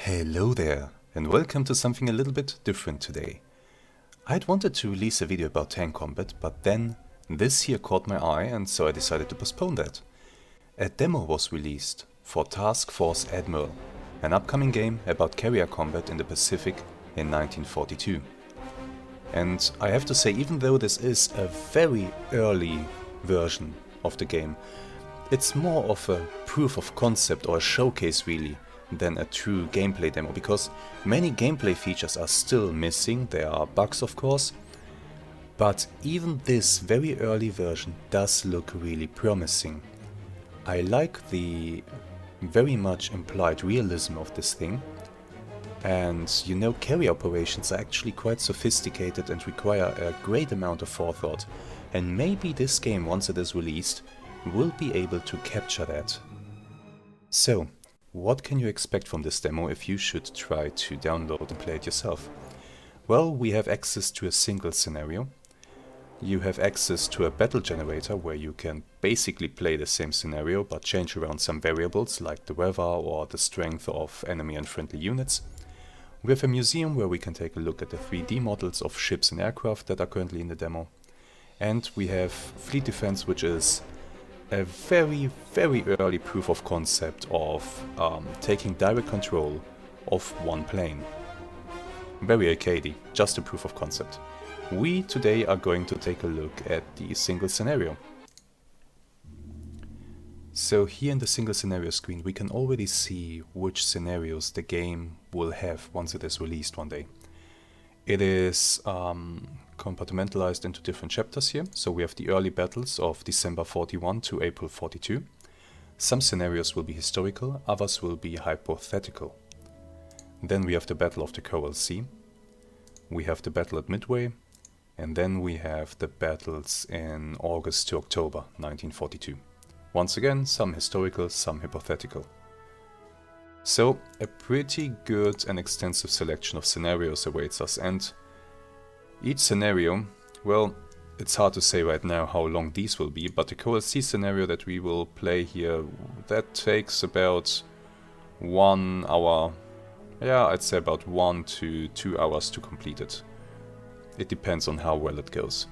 Hello there, and welcome to something a little bit different today. I'd wanted to release a video about tank combat, but then this here caught my eye and so I decided to postpone that. A demo was released for Task Force Admiral, an upcoming game about carrier combat in the Pacific in 1942. And I have to say, even though this is a very early version of the game, it's more of a proof of concept or a showcase really than a true gameplay demo, because many gameplay features are still missing. There are bugs of course, but even this very early version does look really promising. I like the very much implied realism of this thing, and you know, carrier operations are actually quite sophisticated and require a great amount of forethought, and maybe this game, once it is released, will be able to capture that. So, what can you expect from this demo if you should try to download and play it yourself? Well, we have access to a single scenario. You have access to a battle generator where you can basically play the same scenario but change around some variables like the weather or the strength of enemy and friendly units. We have a museum where we can take a look at the 3D models of ships and aircraft that are currently in the demo. And we have fleet defense, which is a very early proof of concept of taking direct control of one plane. Very arcadey, just a proof of concept. We today are going to take a look at the single scenario. So here in the single scenario screen we can already see which scenarios the game will have once it is released one day. It is compartmentalized into different chapters here. So we have the early battles of December 41 to April 42. Some scenarios will be historical, others will be hypothetical. Then we have the Battle of the Coral Sea. We have the battle at Midway. And then we have the battles in August to October 1942. Once again, some historical, some hypothetical. So, a pretty good and extensive selection of scenarios awaits us, and each scenario, well, it's hard to say right now how long these will be, but the Coral Sea scenario that we will play here, that takes about 1 hour, yeah, I'd say about 1 to 2 hours to complete it. It depends on how well it goes.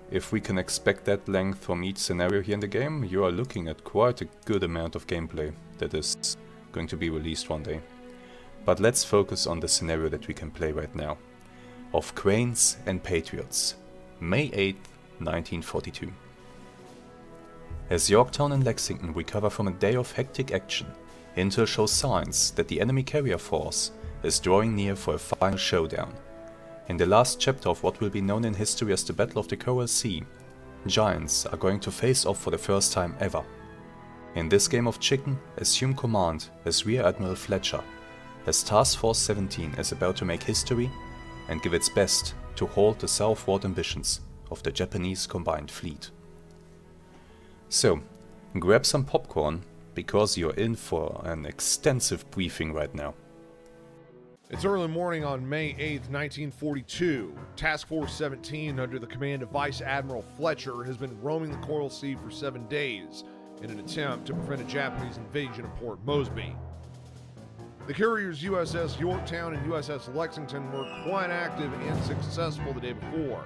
If we can expect that length from each scenario here in the game, you are looking at quite a good amount of gameplay that is going to be released one day. But let's focus on the scenario that we can play right now, of Cranes and Patriots, May 8th, 1942. As Yorktown and Lexington recover from a day of hectic action, Intel shows signs that the enemy carrier force is drawing near for a final showdown. In the last chapter of what will be known in history as the Battle of the Coral Sea, giants are going to face off for the first time ever. In this game of chicken, assume command as Rear Admiral Fletcher, as Task Force 17 is about to make history and give its best to halt the southward ambitions of the Japanese combined fleet. So, grab some popcorn, because you're in for an extensive briefing right now. It's early morning on May 8th, 1942. Task Force 17, under the command of Vice Admiral Fletcher, has been roaming the Coral Sea for 7 days in an attempt to prevent a Japanese invasion of Port Moresby. The carriers USS Yorktown and USS Lexington were quite active and successful the day before.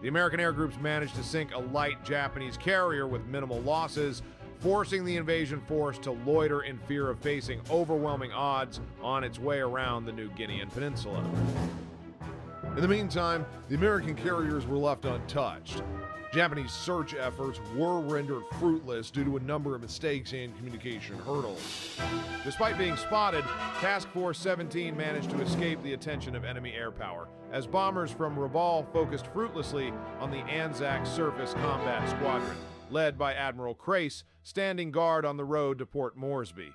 The American air groups managed to sink a light Japanese carrier with minimal losses, forcing the invasion force to loiter in fear of facing overwhelming odds on its way around the New Guinean Peninsula. In the meantime, the American carriers were left untouched. Japanese search efforts were rendered fruitless due to a number of mistakes and communication hurdles. Despite being spotted, Task Force 17 managed to escape the attention of enemy air power, as bombers from Rabaul focused fruitlessly on the Anzac Surface Combat Squadron, led by Admiral Crace, standing guard on the road to Port Moresby.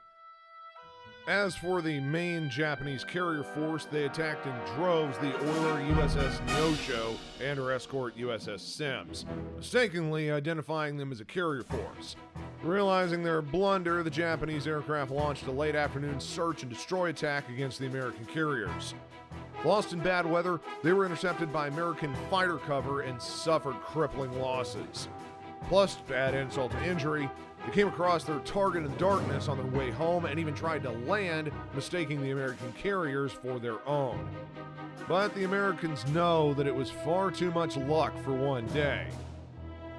As for the main Japanese carrier force, they attacked in droves the oiler USS Neosho and her escort USS Sims, mistakenly identifying them as a carrier force. Realizing their blunder, the Japanese aircraft launched a late afternoon search and destroy attack against the American carriers. Lost in bad weather, they were intercepted by American fighter cover and suffered crippling losses. Plus, to add insult to injury, They came across their target in darkness on their way home and even tried to land, mistaking the American carriers for their own. But the Americans know that it was far too much luck for one day.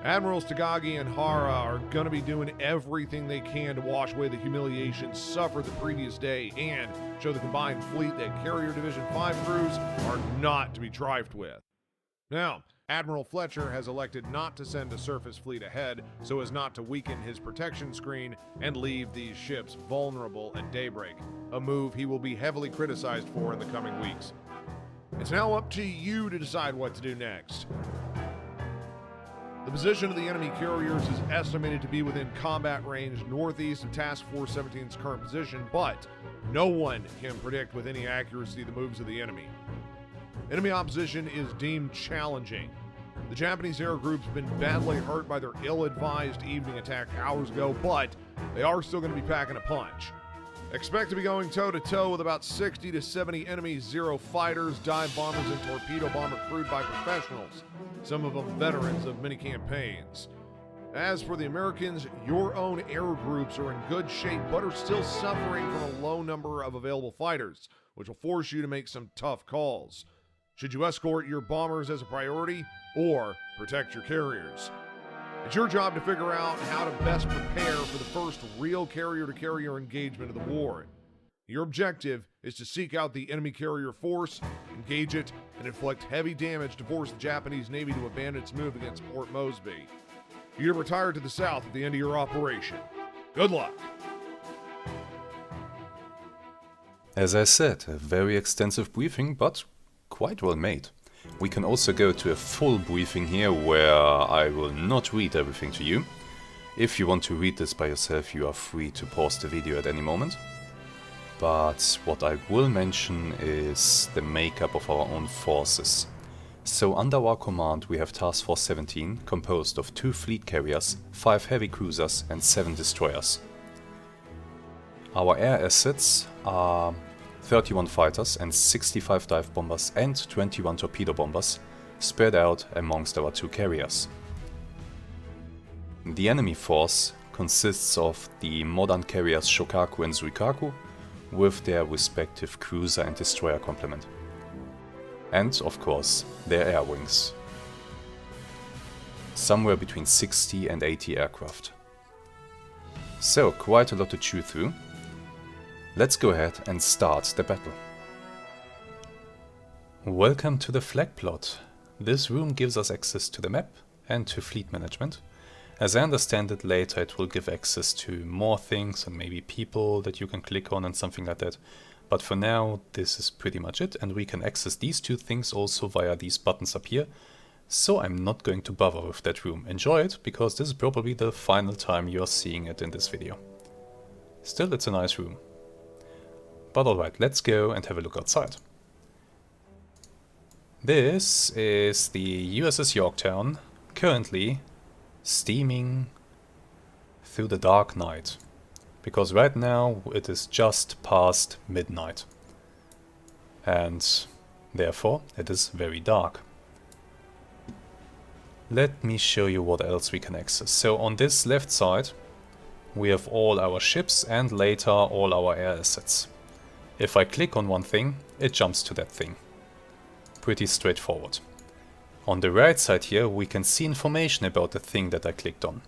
Admirals Tagagi and Hara are going to be doing everything they can to wash away the humiliation suffered the previous day and show the combined fleet that Carrier Division 5 crews are not to be trifled with. Now, Admiral Fletcher has elected not to send a surface fleet ahead so as not to weaken his protection screen and leave these ships vulnerable at daybreak, a move he will be heavily criticized for in the coming weeks. It's now up to you to decide what to do next. The position of the enemy carriers is estimated to be within combat range northeast of Task Force 17's current position, but no one can predict with any accuracy the moves of the enemy. Enemy opposition is deemed challenging. The Japanese air group's been badly hurt by their ill-advised evening attack hours ago, but they are still going to be packing a punch. Expect to be going toe-to-toe with about 60 to 70 enemy Zero fighters, dive bombers, and torpedo bomber crewed by professionals, some of them veterans of many campaigns. As for the Americans, your own air groups are in good shape but are still suffering from a low number of available fighters, which will force you to make some tough calls. Should you escort your bombers as a priority or protect your carriers? It's your job to figure out how to best prepare for the first real carrier-to-carrier engagement of the war. Your objective is to seek out the enemy carrier force, engage it, and inflict heavy damage to force the Japanese Navy to abandon its move against Port Moresby. You're to retire to the south at the end of your operation. Good luck. As I said, a very extensive briefing, but quite well made. We can also go to a full briefing here where I will not read everything to you. If you want to read this by yourself, you are free to pause the video at any moment. But what I will mention is the makeup of our own forces. So under our command we have Task Force 17, composed of 2 fleet carriers, 5 heavy cruisers and 7 destroyers. Our air assets are 31 fighters and 65 dive bombers and 21 torpedo bombers, spread out amongst our 2 carriers. The enemy force consists of the modern carriers Shokaku and Zuikaku, with their respective cruiser and destroyer complement. And, of course, their air wings. Somewhere between 60 and 80 aircraft. So, quite a lot to chew through. Let's go ahead and start the battle. Welcome to the flag plot. This room gives us access to the map and to fleet management. As I understand it, later it will give access to more things and maybe people that you can click on and something like that. But for now, this is pretty much it, and we can access these 2 things also via these buttons up here. So I'm not going to bother with that room. Enjoy it, because this is probably the final time you're seeing it in this video. Still, it's a nice room. But alright, let's go and have a look outside. This is the USS Yorktown, currently steaming through the dark night. Because right now it is just past midnight. And therefore it is very dark. Let me show you what else we can access. So on this left side we have all our ships and later all our air assets. If I click on one thing, it jumps to that thing. Pretty straightforward. On the right side here we can see information about the thing that I clicked on.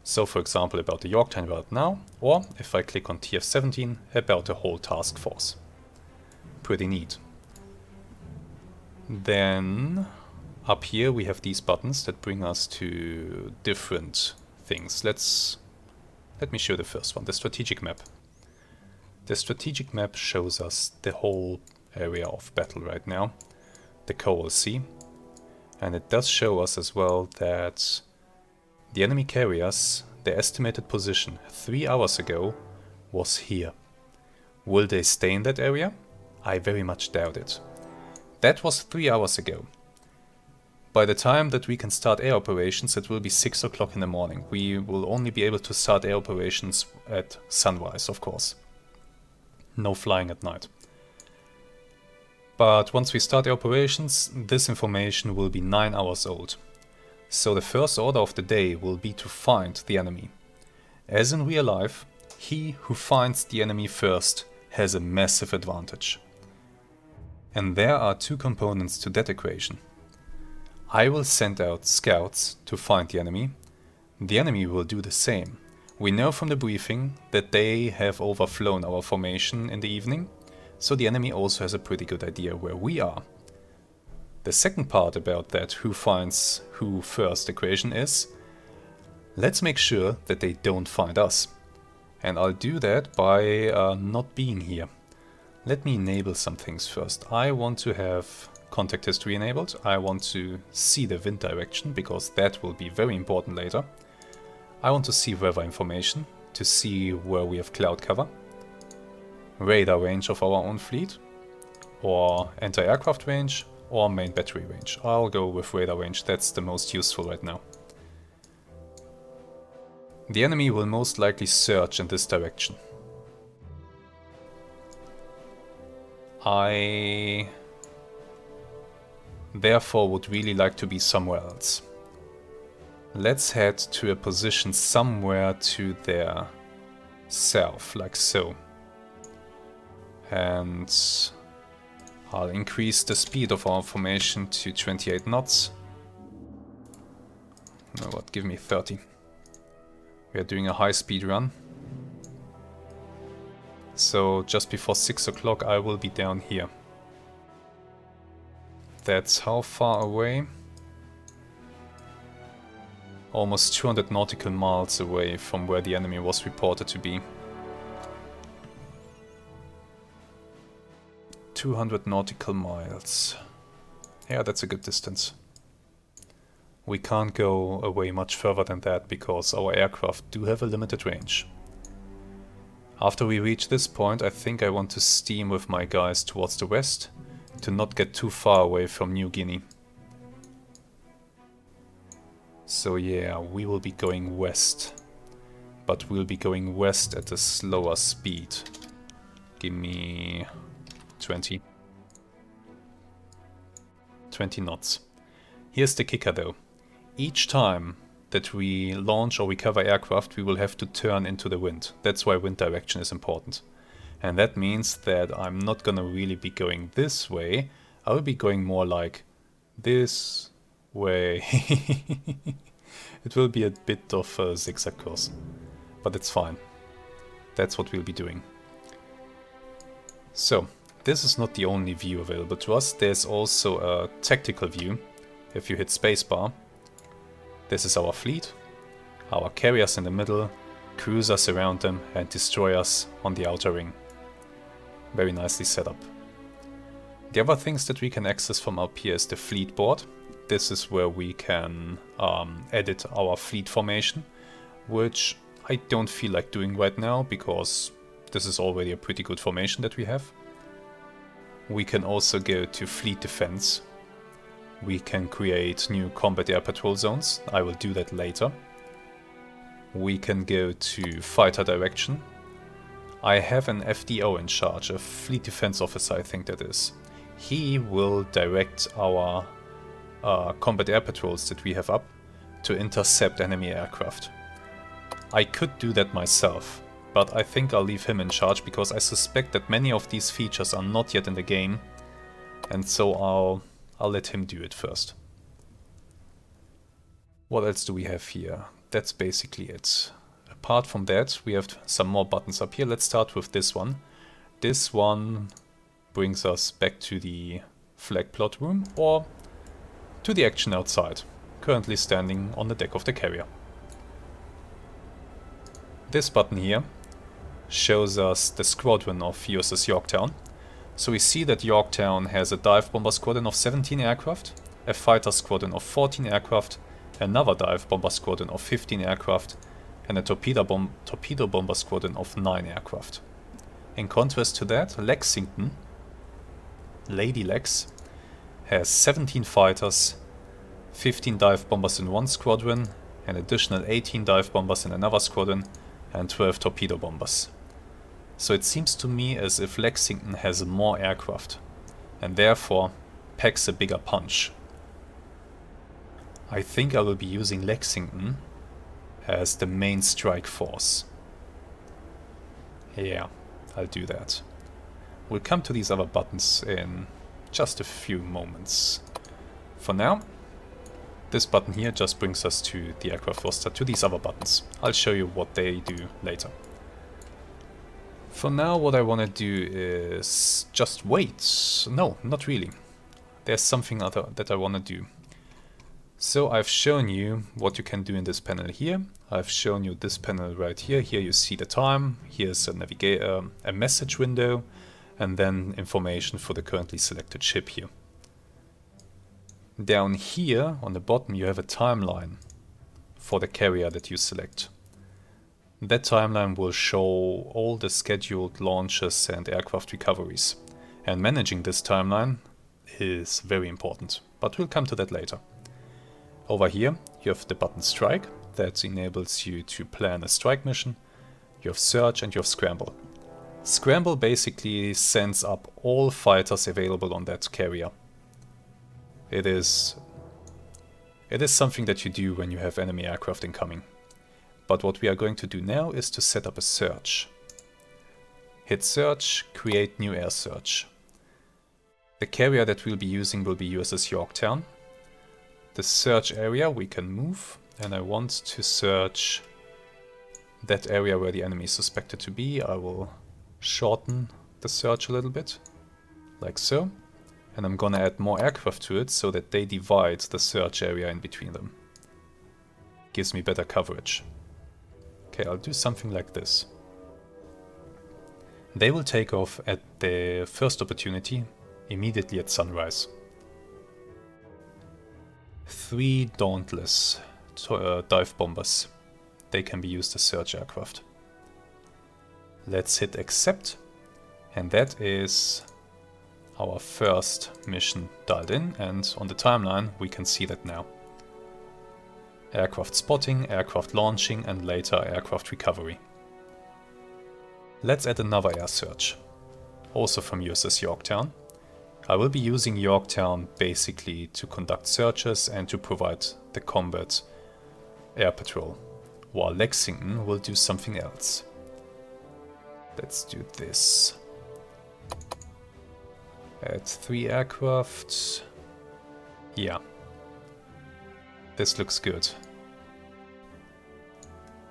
So for example about the Yorktown right now, or if I click on TF-17 about the whole task force. Pretty neat. Then up here we have these buttons that bring us to different things. Let me show the first one, the strategic map. The strategic map shows us the whole area of battle right now, the Coral Sea, and it does show us as well that the enemy carriers, their estimated position 3 hours ago was here. Will they stay in that area? I very much doubt it. That was 3 hours ago. By the time that we can start air operations, it will be 6 o'clock in the morning. We will only be able to start air operations at sunrise, of course. No flying at night. But once we start the operations, this information will be 9 hours old. So the first order of the day will be to find the enemy. As in real life, he who finds the enemy first has a massive advantage. And there are two components to that equation. I will send out scouts to find the enemy. The enemy will do the same. We know from the briefing that they have overflown our formation in the evening, so the enemy also has a pretty good idea where we are. The second part about that who finds who first equation is, let's make sure that they don't find us. And I'll do that by not being here. Let me enable some things first. I want to have contact history enabled. I want to see the wind direction, because that will be very important later. I want to see weather information, to see where we have cloud cover. Radar range of our own fleet, or anti-aircraft range, or main battery range. I'll go with radar range, that's the most useful right now. The enemy will most likely surge in this direction. I therefore would really like to be somewhere else. Let's head to a position somewhere to their south, like so. And I'll increase the speed of our formation to 28 knots. No, what? Give me 30. We are doing a high-speed run. So just before 6 o'clock I will be down here. That's how far away? Almost 200 nautical miles away from where the enemy was reported to be. 200 nautical miles. Yeah, that's a good distance. We can't go away much further than that because our aircraft do have a limited range. After we reach this point, I think I want to steam with my guys towards the west to not get too far away from New Guinea. So yeah, we will be going west, but we'll be going west at a slower speed. Give me 20 knots. Here's the kicker though. Each time that we launch or recover aircraft, we will have to turn into the wind. That's why wind direction is important. And that means that I'm not gonna really be going this way. I will be going more like this way. It will be a bit of a zigzag course, but it's fine. That's what we'll be doing. So, this is not the only view available to us. There's also a tactical view. If you hit spacebar, this is our fleet, our carriers in the middle, cruisers around them, and destroyers on the outer ring. Very nicely set up. The other things that we can access from up here is the fleet board. This is where we can edit our fleet formation, which I don't feel like doing right now because this is already a pretty good formation that we have. We can also go to fleet defense. We can create new combat air patrol zones. I will do that later. We can go to fighter direction. I have an FDO in charge, a fleet defense officer I think that is. He will direct our combat air patrols that we have up to intercept enemy aircraft. I could do that myself, but I think I'll leave him in charge because I suspect that many of these features are not yet in the game, and so I'll let him do it first. What else do we have here? That's basically it. Apart from that, we have some more buttons up here. Let's start with this one. This one brings us back to the flag plot room or to the action outside, currently standing on the deck of the carrier. This button here shows us the squadron of USS Yorktown. So we see that Yorktown has a dive bomber squadron of 17 aircraft, a fighter squadron of 14 aircraft, another dive bomber squadron of 15 aircraft, and a torpedo bomber squadron of 9 aircraft. In contrast to that, Lexington, Lady Lex, has 17 fighters, 15 dive bombers in one squadron, an additional 18 dive bombers in another squadron, and 12 torpedo bombers. So it seems to me as if Lexington has more aircraft, and therefore packs a bigger punch. I think I will be using Lexington as the main strike force. Yeah, I'll do that. We'll come to these other buttons in just a few moments. For now, this button here just brings us to the aircraft roster, to these other buttons. I'll show you what they do later. For now, what I want to do is just wait. No, not really. There's something other that I want to do. So I've shown you what you can do in this panel here. I've shown you this panel right here. Here you see the time. Here's a message window, and then information for the currently selected ship here. Down here on the bottom you have a timeline for the carrier that you select. That timeline will show all the scheduled launches and aircraft recoveries. And managing this timeline is very important, but we'll come to that later. Over here you have the button Strike that enables you to plan a strike mission. You have Search and you have Scramble. Scramble basically sends up all fighters available on that carrier. It is something that you do when you have enemy aircraft incoming. But what we are going to do now is to set up a search. Hit Search, create new air search. The carrier that we'll be using will be USS Yorktown. The search area we can move, and I want to search that area where the enemy is suspected to be. I will shorten the search a little bit, like so. And I'm gonna add more aircraft to it so that they divide the search area in between them. Gives me better coverage. Okay, I'll do something like this. They will take off at the first opportunity, immediately at sunrise. 3 Dauntless dive bombers. They can be used as search aircraft. Let's hit accept, and that is our first mission dialed in, and on the timeline we can see that now. Aircraft spotting, aircraft launching, and later aircraft recovery. Let's add another air search, also from USS Yorktown. I will be using Yorktown basically to conduct searches and to provide the combat air patrol, while Lexington will do something else. Let's do this. Add 3 aircraft. Yeah. This looks good.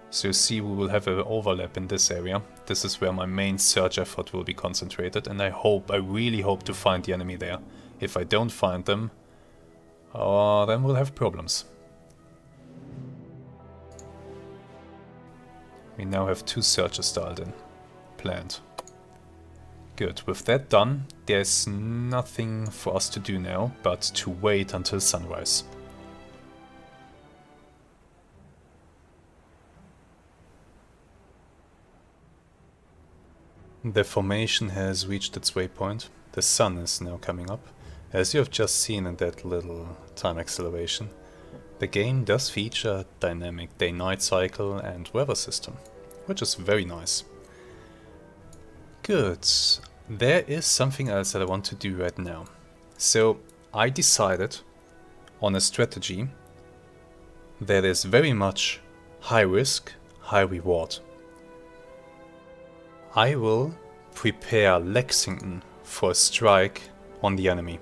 So you see we will have an overlap in this area. This is where my main search effort will be concentrated, and I really hope to find the enemy there. If I don't find them, then we'll have problems. We now have 2 searches dialed in, planned. Good, with that done, there's nothing for us to do now but to wait until sunrise. The formation has reached its waypoint. The sun is now coming up. As you have just seen in that little time acceleration, the game does feature a dynamic day-night cycle and weather system, which is very nice. Good. There is something else that I want to do right now. So I decided on a strategy that is very much high risk, high reward. I will prepare Lexington for a strike on the enemy.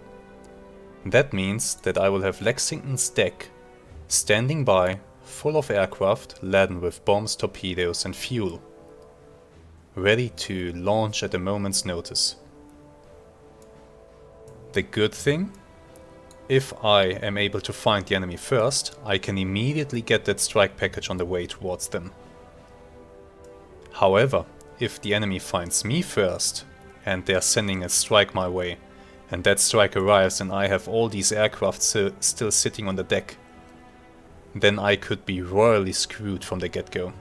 That means that I will have Lexington's deck standing by, full of aircraft laden with bombs, torpedoes and fuel, ready to launch at a moment's notice. The good thing, if I am able to find the enemy first, I can immediately get that strike package on the way towards them. However, if the enemy finds me first, and they are sending a strike my way, and that strike arrives and I have all these aircraft still sitting on the deck, then I could be royally screwed from the get-go.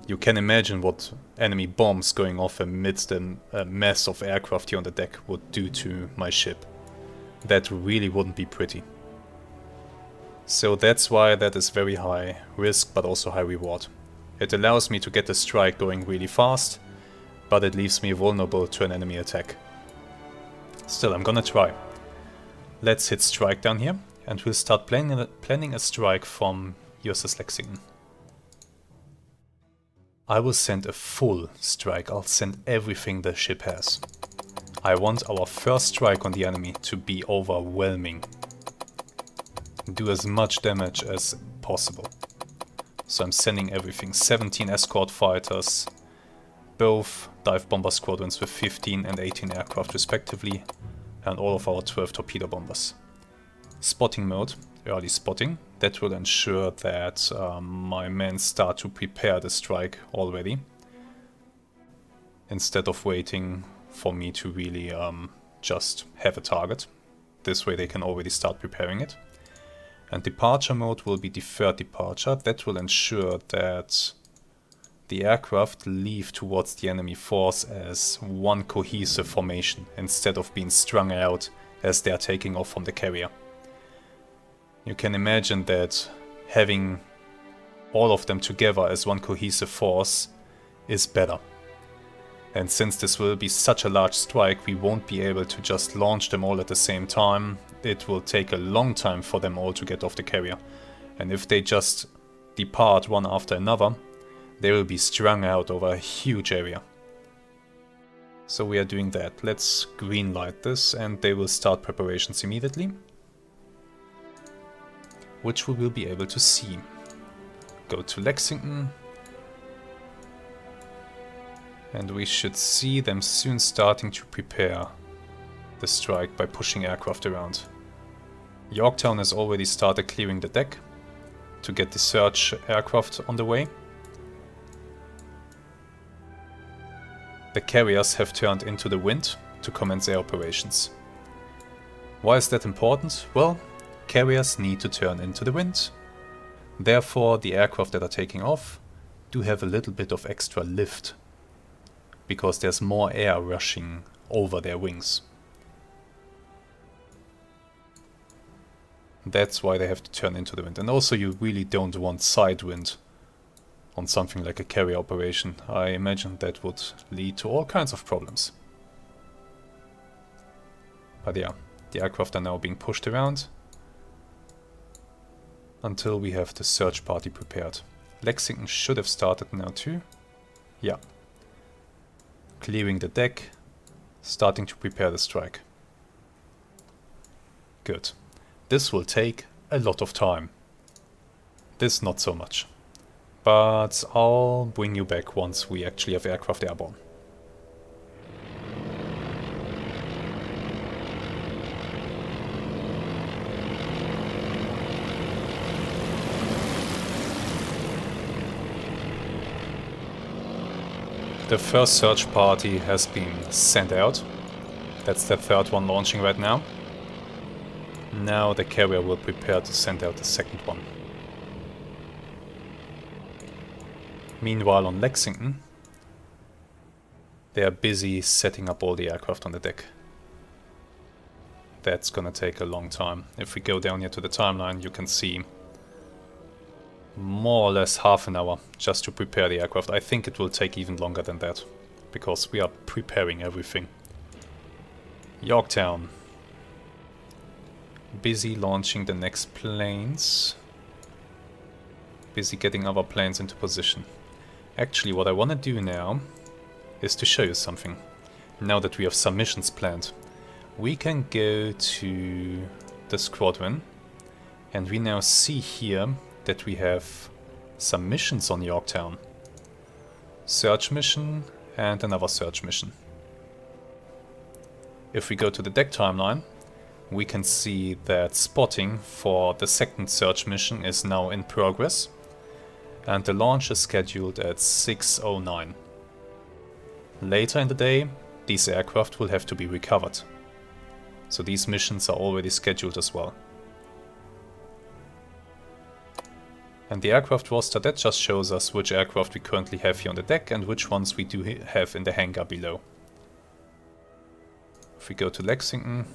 You can imagine what enemy bombs going off amidst a mess of aircraft here on the deck would do to my ship. That really wouldn't be pretty. So that's why that is very high risk but also high reward. It allows me to get the strike going really fast, but it leaves me vulnerable to an enemy attack. Still, I'm gonna try. Let's hit strike down here, and we'll start planning a strike from USS Lexington. I will send a full strike. I'll send everything the ship has. I want our first strike on the enemy to be overwhelming. Do as much damage as possible. So I'm sending everything. 17 escort fighters, both dive bomber squadrons with 15 and 18 aircraft respectively, and all of our 12 torpedo bombers. Spotting mode, early spotting. That will ensure that my men start to prepare the strike already, instead of waiting for me to really just have a target. This way they can already start preparing it. And departure mode will be deferred departure. That will ensure that the aircraft leave towards the enemy force as one cohesive formation, instead of being strung out as they are taking off from the carrier. You can imagine that having all of them together as one cohesive force is better. And since this will be such a large strike, we won't be able to just launch them all at the same time. It will take a long time for them all to get off the carrier. And if they just depart one after another, they will be strung out over a huge area. So we are doing that. Let's green light this and they will start preparations immediately, which we will be able to see. Go to Lexington. And we should see them soon starting to prepare the strike by pushing aircraft around. Yorktown has already started clearing the deck to get the search aircraft on the way. The carriers have turned into the wind to commence their operations. Why is that important? Well, carriers need to turn into the wind. Therefore, the aircraft that are taking off do have a little bit of extra lift, because there's more air rushing over their wings. That's why they have to turn into the wind. And also you really don't want side wind on something like a carrier operation. I imagine that would lead to all kinds of problems. But yeah, the aircraft are now being pushed around until we have the search party prepared. Lexington should have started now too. Yeah. Clearing the deck, starting to prepare the strike. Good. This will take a lot of time. This not so much. But I'll bring you back once we actually have aircraft airborne. The first search party has been sent out. That's the third one launching right now. Now the carrier will prepare to send out the second one. Meanwhile on Lexington, they are busy setting up all the aircraft on the deck. That's gonna take a long time. If we go down here to the timeline, you can see more or less half an hour just to prepare the aircraft. I think it will take even longer than that, because we are preparing everything. Yorktown. Busy launching the next planes. Busy getting other planes into position. Actually, what I want to do now is to show you something. Now that we have some missions planned, we can go to the squadron, and we now see here that we have some missions on Yorktown. Search mission and another search mission. If we go to the deck timeline, we can see that spotting for the second search mission is now in progress, and the launch is scheduled at 6:09. Later in the day, these aircraft will have to be recovered. So these missions are already scheduled as well. And the aircraft roster, that just shows us which aircraft we currently have here on the deck and which ones we do have in the hangar below. If we go to Lexington,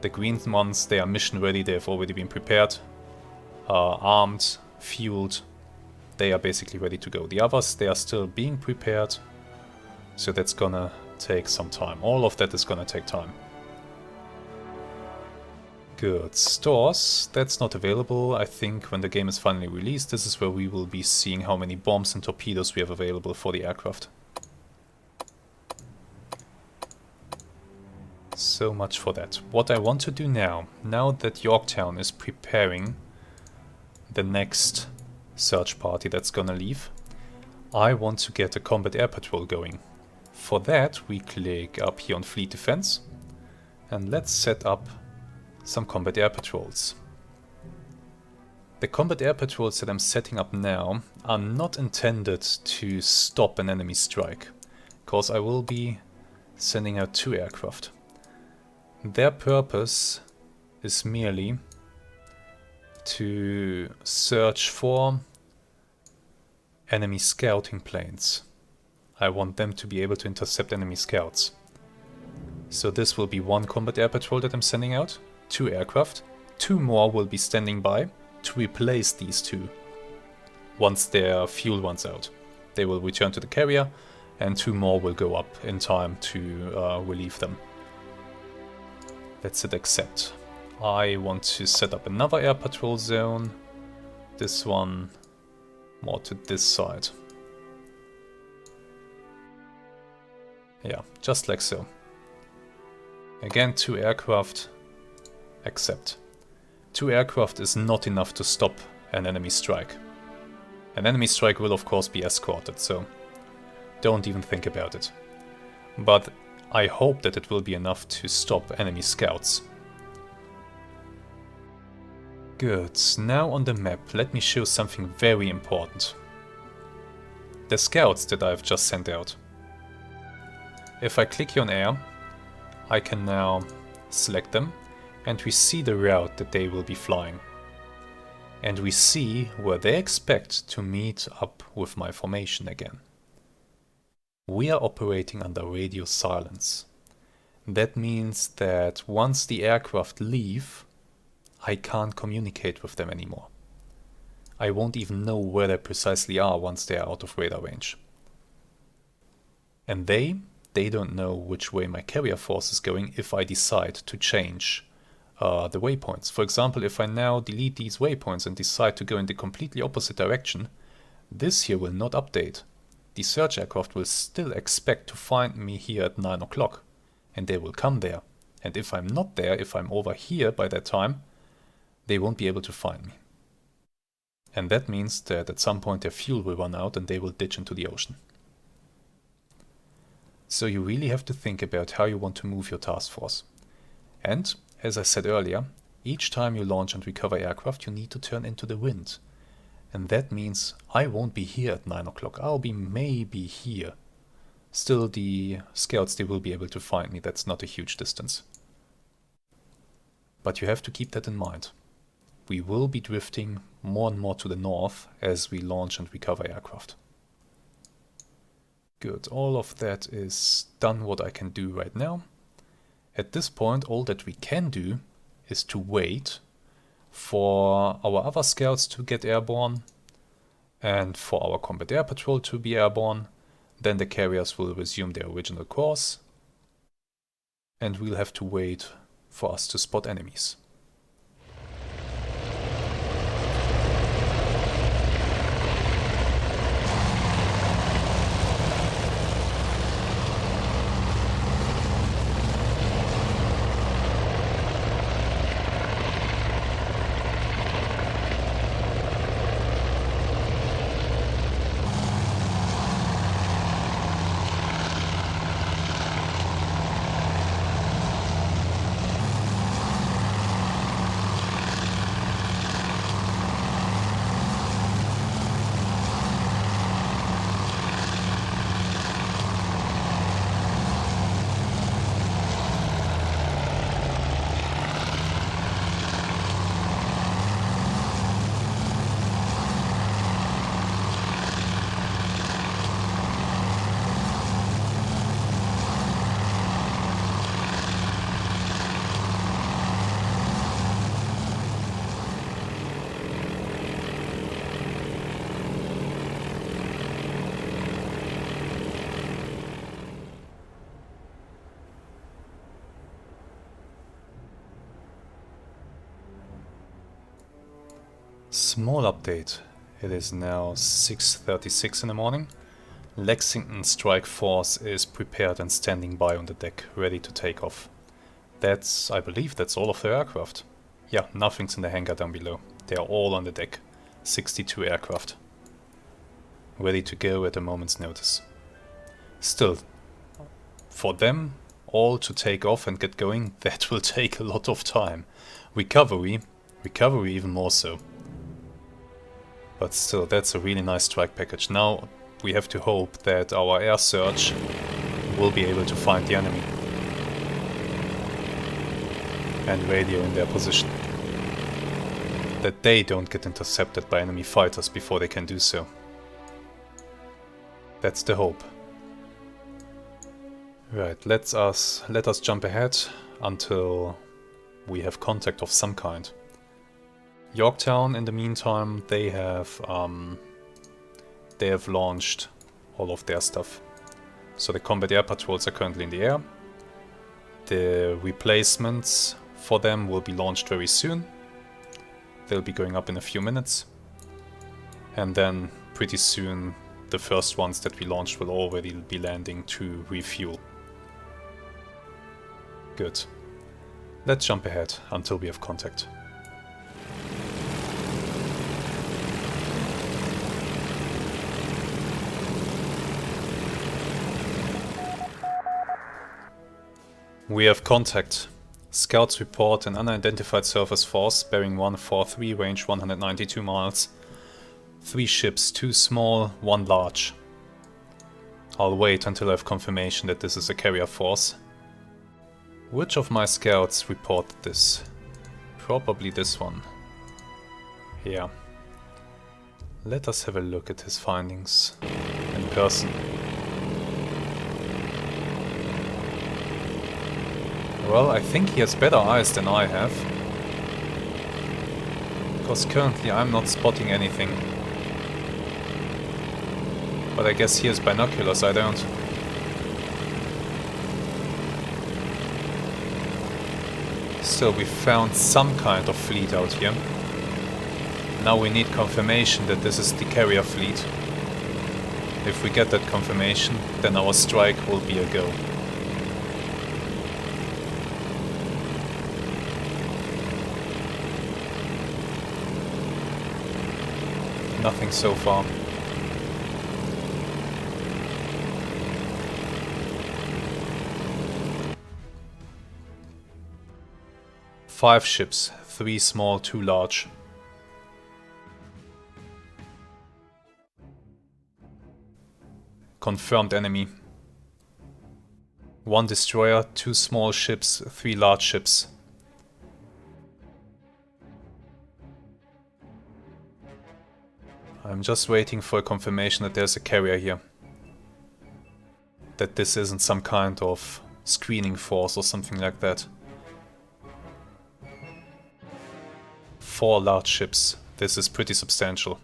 the green ones, they are mission ready, they have already been prepared, armed, fueled, they are basically ready to go. The others, they are still being prepared, so that's gonna take some time. All of that is gonna take time. Good. Stores, that's not available. I think when the game is finally released, this is where we will be seeing how many bombs and torpedoes we have available for the aircraft. So much for that. What I want to do now that Yorktown is preparing the next search party that's gonna leave, I want to get a combat air patrol going. For that, we click up here on Fleet Defense, and let's set up some combat air patrols. The combat air patrols that I'm setting up now are not intended to stop an enemy strike, because I will be sending out 2 aircraft. Their purpose is merely to search for enemy scouting planes. I want them to be able to intercept enemy scouts. So this will be 1 combat air patrol that I'm sending out, 2 aircraft. 2 more will be standing by to replace these 2. Once their fuel runs out, they will return to the carrier, and 2 more will go up in time to relieve them. Let's hit accept. I want to set up another air patrol zone. This one more to this side. Yeah, just like so. Again, 2 aircraft. Accept. 2 aircraft is not enough to stop an enemy strike. An enemy strike will of course be escorted, so don't even think about it. But I hope that it will be enough to stop enemy scouts. Good, now on the map, let me show something very important. The scouts that I've just sent out. If I click here on air, I can now select them, and we see the route that they will be flying. And we see where they expect to meet up with my formation again. We are operating under radio silence. That means that once the aircraft leave, I can't communicate with them anymore. I won't even know where they precisely are once they are out of radar range. And they don't know which way my carrier force is going if I decide to change the waypoints. For example, if I now delete these waypoints and decide to go in the completely opposite direction, this here will not update. The search aircraft will still expect to find me here at 9 o'clock, and they will come there. And if I'm not there, if I'm over here by that time, they won't be able to find me. And that means that at some point their fuel will run out and they will ditch into the ocean. So you really have to think about how you want to move your task force. And, as I said earlier, each time you launch and recover aircraft, you need to turn into the wind. And that means I won't be here at 9 o'clock, I'll be maybe here. Still, the scouts, they will be able to find me, that's not a huge distance. But you have to keep that in mind. We will be drifting more and more to the north as we launch and recover aircraft. Good, all of that is done what I can do right now. At this point, all that we can do is to wait for our other scouts to get airborne and for our combat air patrol to be airborne. Then the carriers will resume their original course and we'll have to wait for us to spot enemies. Small update. It is now 6:36 in the morning. Lexington Strike Force is prepared and standing by on the deck, ready to take off. I believe that's all of their aircraft. Yeah, nothing's in the hangar down below. They are all on the deck. 62 aircraft. Ready to go at a moment's notice. Still, for them all to take off and get going, that will take a lot of time. Recovery even more so. But still, that's a really nice strike package. Now we have to hope that our air search will be able to find the enemy and radio in their position. That they don't get intercepted by enemy fighters before they can do so. That's the hope. Right, let us jump ahead until we have contact of some kind. Yorktown, in the meantime, they have launched all of their stuff. So the combat air patrols are currently in the air. The replacements for them will be launched very soon. They'll be going up in a few minutes. And then pretty soon the first ones that we launched will already be landing to refuel. Good. Let's jump ahead until we have contact. We have contact. Scouts report an unidentified surface force bearing 143, range 192 miles. 3 ships, 2 small, 1 large. I'll wait until I have confirmation that this is a carrier force. Which of my scouts reported this? Probably this one. Yeah. Let us have a look at his findings in person. Well, I think he has better eyes than I have. Because currently I'm not spotting anything. But I guess he has binoculars, I don't. Still, we found some kind of fleet out here. Now we need confirmation that this is the carrier fleet. If we get that confirmation, then our strike will be a go. Nothing so far. Five ships, 3 small, 2 large. Confirmed enemy. 1 destroyer, 2 small ships, 3 large ships. I'm just waiting for a confirmation that there's a carrier here. That this isn't some kind of screening force or something like that. 4 large ships. This is pretty substantial.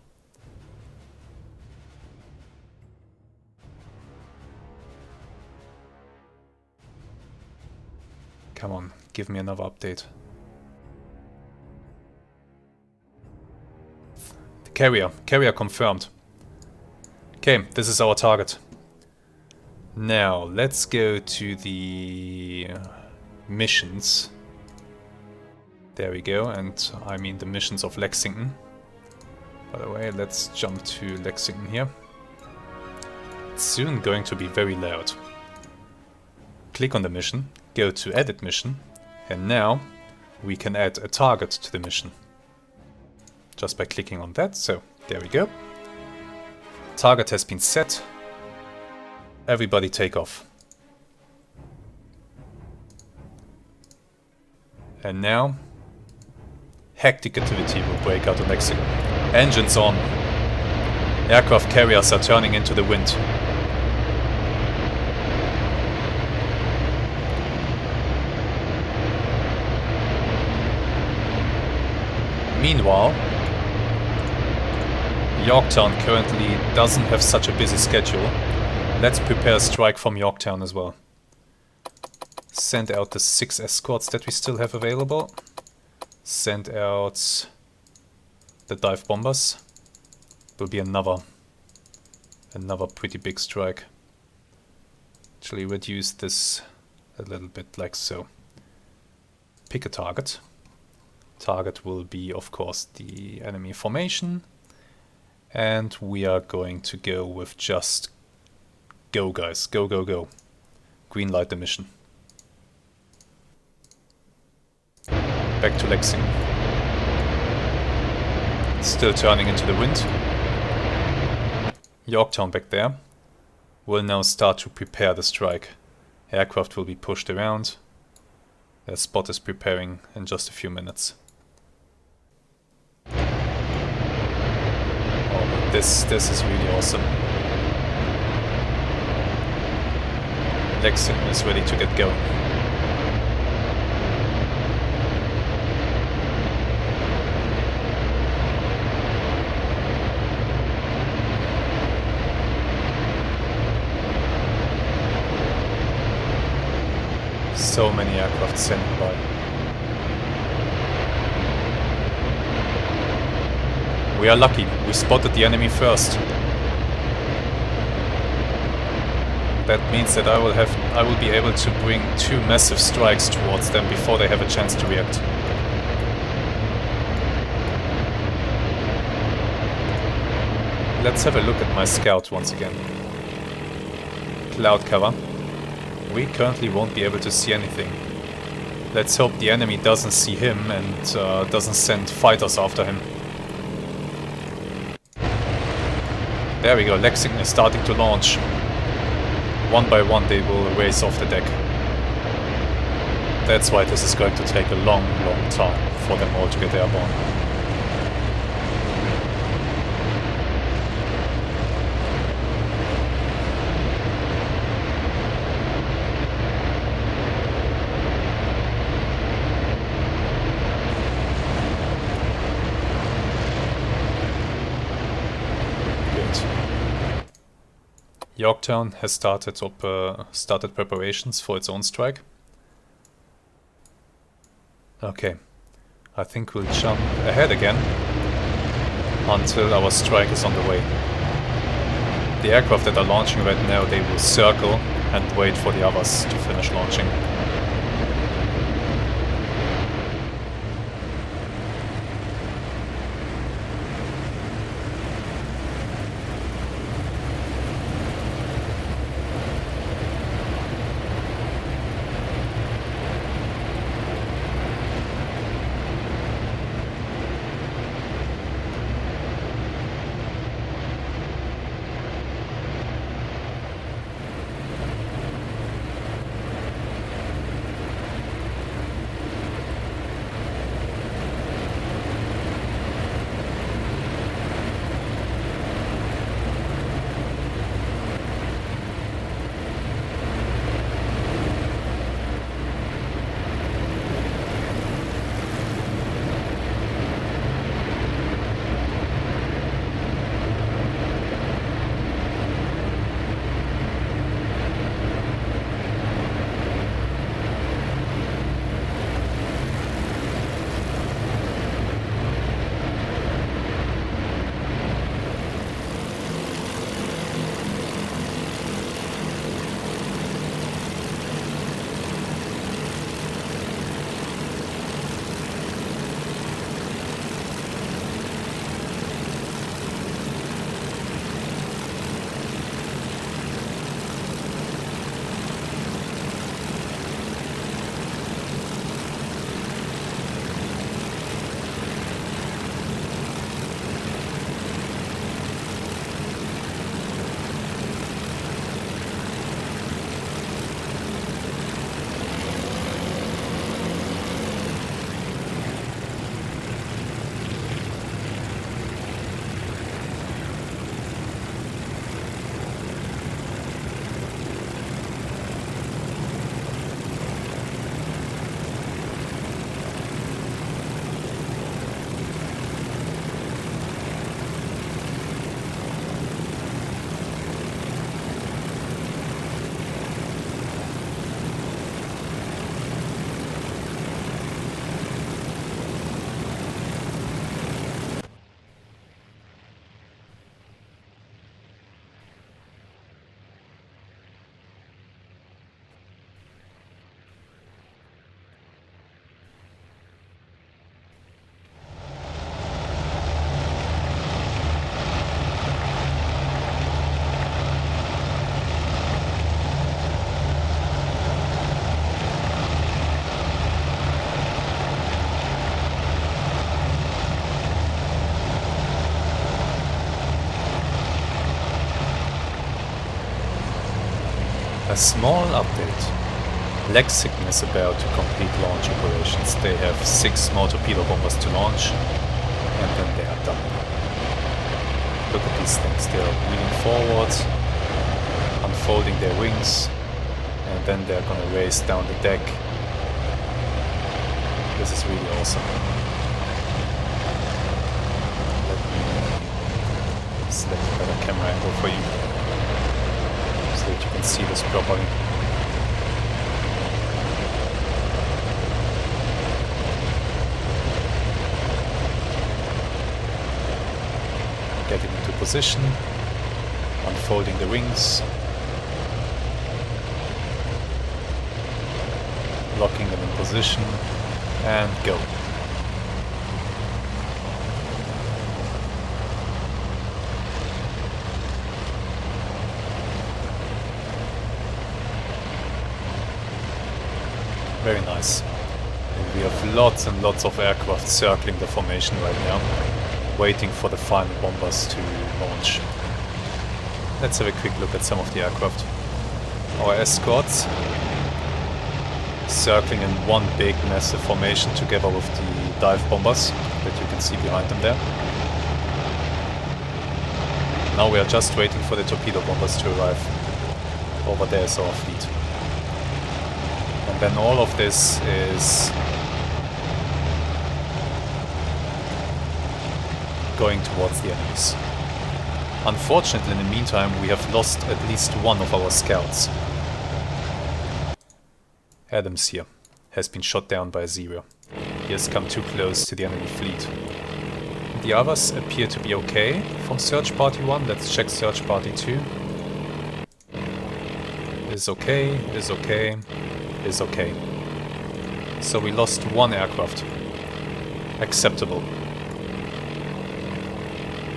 Come on, give me another update. Carrier confirmed. Okay, this is our target. Now, let's go to the missions. There we go, and I mean the missions of Lexington. By the way, let's jump to Lexington here. It's soon going to be very loud. Click on the mission, go to Edit Mission, and now we can add a target to the mission. Just by clicking on that, so there we go. Target has been set. Everybody take off. And now, hectic activity will break out on Lexington. Engines on. Aircraft carriers are turning into the wind. Meanwhile, Yorktown currently doesn't have such a busy schedule. Let's prepare a strike from Yorktown as well. Send out the 6 escorts that we still have available. Send out the dive bombers. Will be another pretty big strike. Actually reduce this a little bit like so. Pick a target. Target will be, of course, the enemy formation. And we are going to go with just go, guys. Go, go, go. Green light the mission. Back to Lexington. Still turning into the wind. Yorktown back there will now start to prepare the strike. Aircraft will be pushed around. Their spot is preparing in just a few minutes. Oh, but this is really awesome. Lexington is ready to get going. So many aircraft standing by. We are lucky, we spotted the enemy first. That means that I will be able to bring 2 massive strikes towards them before they have a chance to react. Let's have a look at my scout once again. Cloud cover. We currently won't be able to see anything. Let's hope the enemy doesn't see him and doesn't send fighters after him. There we go, Lexington is starting to launch. One by one they will race off the deck. That's why this is going to take a long, long time for them all to get airborne. Yorktown has started preparations for its own strike. Okay, I think we'll jump ahead again until our strike is on the way. The aircraft that are launching right now, they will circle and wait for the others to finish launching. small update. Lexington is about to complete launch operations. They have 6 more torpedo bombers to launch, and then they are done. Look at these things, they are moving forwards, unfolding their wings, and then they're gonna race down the deck. This is really awesome. Let me select a better camera angle for you, so that you can see this properly. Getting into position, unfolding the wings, locking them in position, and go. Very nice. And we have lots and lots of aircraft circling the formation right now, waiting for the final bombers to launch. Let's have a quick look at some of the aircraft. Our escorts circling in one big massive formation together with the dive bombers that you can see behind them there. Now we are just waiting for the torpedo bombers to arrive. Over there is our fleet. And then all of this is going towards the enemies. Unfortunately, in the meantime, we have lost at least one of our scouts. Adams here has been shot down by a Zero. He has come too close to the enemy fleet. The others appear to be okay from Search Party 1. Let's check Search Party 2. Is okay, is okay, is okay. So we lost one aircraft. Acceptable.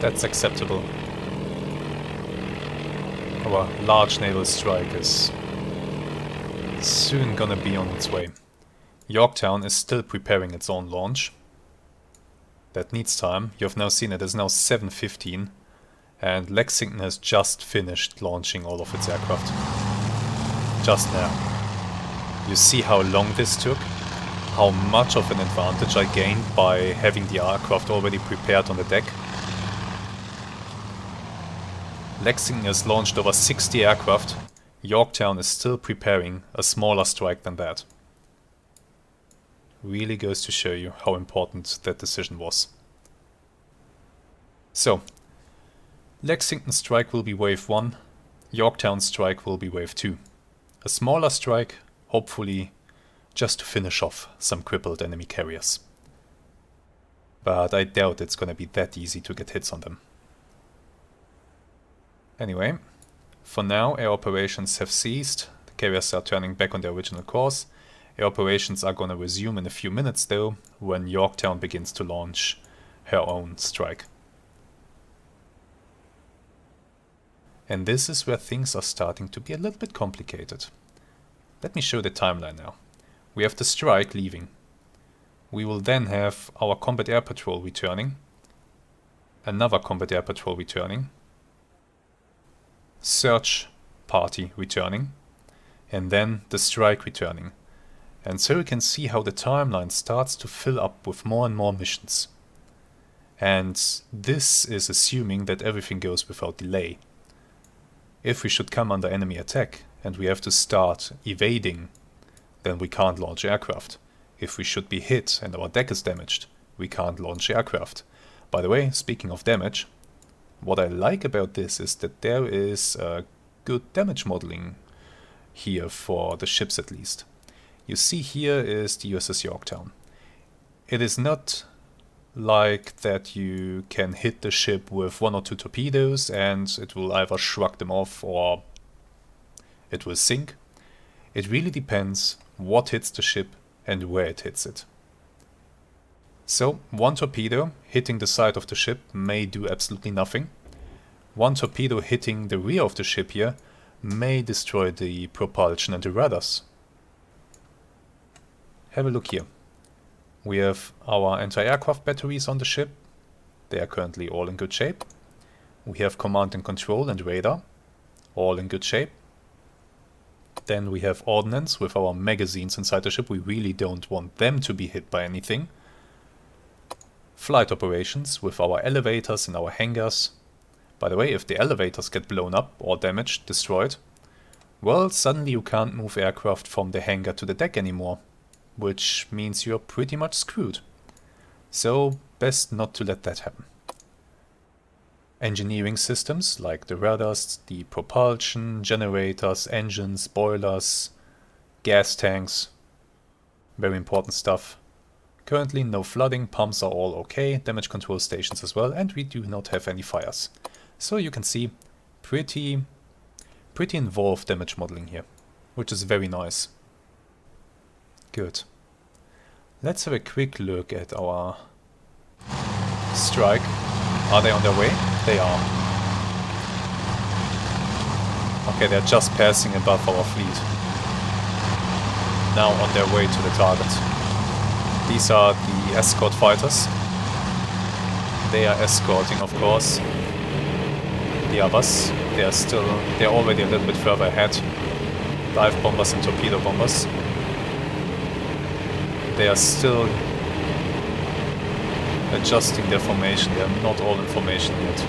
That's acceptable. Our large naval strike is soon gonna be on its way. Yorktown is still preparing its own launch. That needs time. You have now seen it is now 7:15 and Lexington has just finished launching all of its aircraft. Just now. You see how long this took? How much of an advantage I gained by having the aircraft already prepared on the deck? Lexington has launched over 60 aircraft. Yorktown is still preparing a smaller strike than that. Really goes to show you how important that decision was. So, Lexington strike will be wave 1, Yorktown strike will be wave 2. A smaller strike, hopefully just to finish off some crippled enemy carriers. But I doubt it's gonna be that easy to get hits on them. Anyway, for now air operations have ceased, the carriers are turning back on their original course. Air operations are gonna resume in a few minutes though, when Yorktown begins to launch her own strike. And this is where things are starting to be a little bit complicated. Let me show the timeline now. We have the strike leaving. We will then have our combat air patrol returning, another combat air patrol returning, search party returning, and then the strike returning. And so you can see how the timeline starts to fill up with more and more missions. And this is assuming that everything goes without delay. If we should come under enemy attack and we have to start evading, then we can't launch aircraft. If we should be hit and our deck is damaged, we can't launch aircraft. By the way, speaking of damage, what I like about this is that there is good damage modeling here for the ships at least. You see here is the USS Yorktown. It is not like that you can hit the ship with 1 or 2 torpedoes and it will either shrug them off or it will sink. It really depends what hits the ship and where it hits it. So, 1 torpedo hitting the side of the ship may do absolutely nothing. 1 torpedo hitting the rear of the ship here may destroy the propulsion and the radars. Have a look here. We have our anti-aircraft batteries on the ship. They are currently all in good shape. We have command and control and radar, all in good shape. Then we have ordnance with our magazines inside the ship. We really don't want them to be hit by anything. Flight operations with our elevators and our hangars. By the way, if the elevators get blown up or damaged, destroyed, well, suddenly you can't move aircraft from the hangar to the deck anymore, which means you're pretty much screwed. So, best not to let that happen. Engineering systems like the radars, the propulsion, generators, engines, boilers, gas tanks. Very important stuff. Currently no flooding, pumps are all okay, damage control stations as well, and we do not have any fires. So you can see pretty involved damage modeling here, which is very nice. Good. Let's have a quick look at our strike. Are they on their way? They are. Okay, they're just passing above our fleet. Now on their way to the target. These are the escort fighters. They are escorting, of course, the others. They're already a little bit further ahead. Dive bombers and torpedo bombers. They are still adjusting their formation. They are not all in formation yet.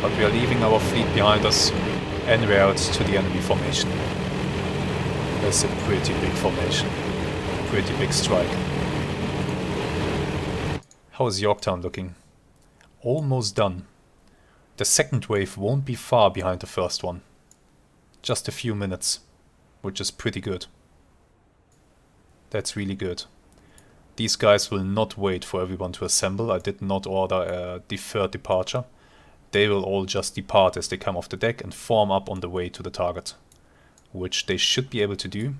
But we are leaving our fleet behind us en route to the enemy formation. That's a pretty big formation. Pretty big strike. How is Yorktown looking? Almost done. The second wave won't be far behind the first one. Just a few minutes, which is pretty good. That's really good. These guys will not wait for everyone to assemble. I did not order a deferred departure. They will all just depart as they come off the deck and form up on the way to the target. Which they should be able to do,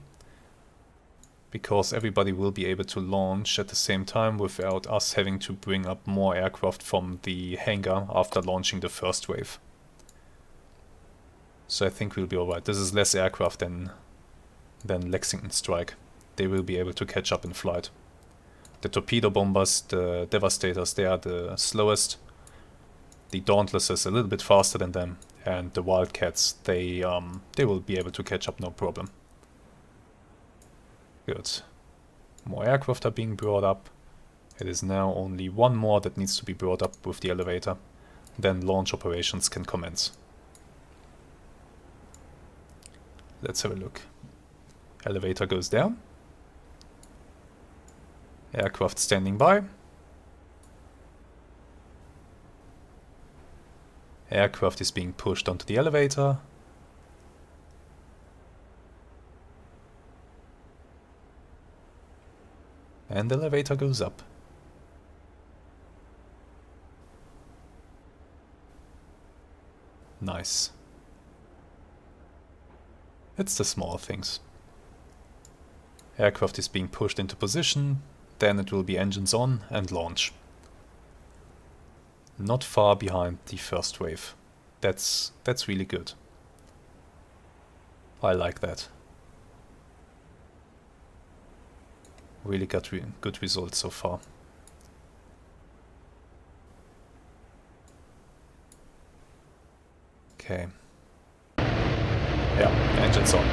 because everybody will be able to launch at the same time without us having to bring up more aircraft from the hangar after launching the first wave. So I think we'll be alright. This is less aircraft than Lexington Strike. They will be able to catch up in flight. The torpedo bombers, the devastators, they are the slowest. The Dauntless is a little bit faster than them, and the Wildcats, they will be able to catch up no problem. Good. More aircraft are being brought up. It is now only one more that needs to be brought up with the elevator. Then launch operations can commence. Let's have a look. Elevator goes down. Aircraft standing by. Aircraft is being pushed onto the elevator. And the elevator goes up. Nice. It's the small things. Aircraft is being pushed into position, then it will be engines on and launch. Not far behind the first wave. That's really good. I like that. Really got good results so far. Okay. Yeah, engines on.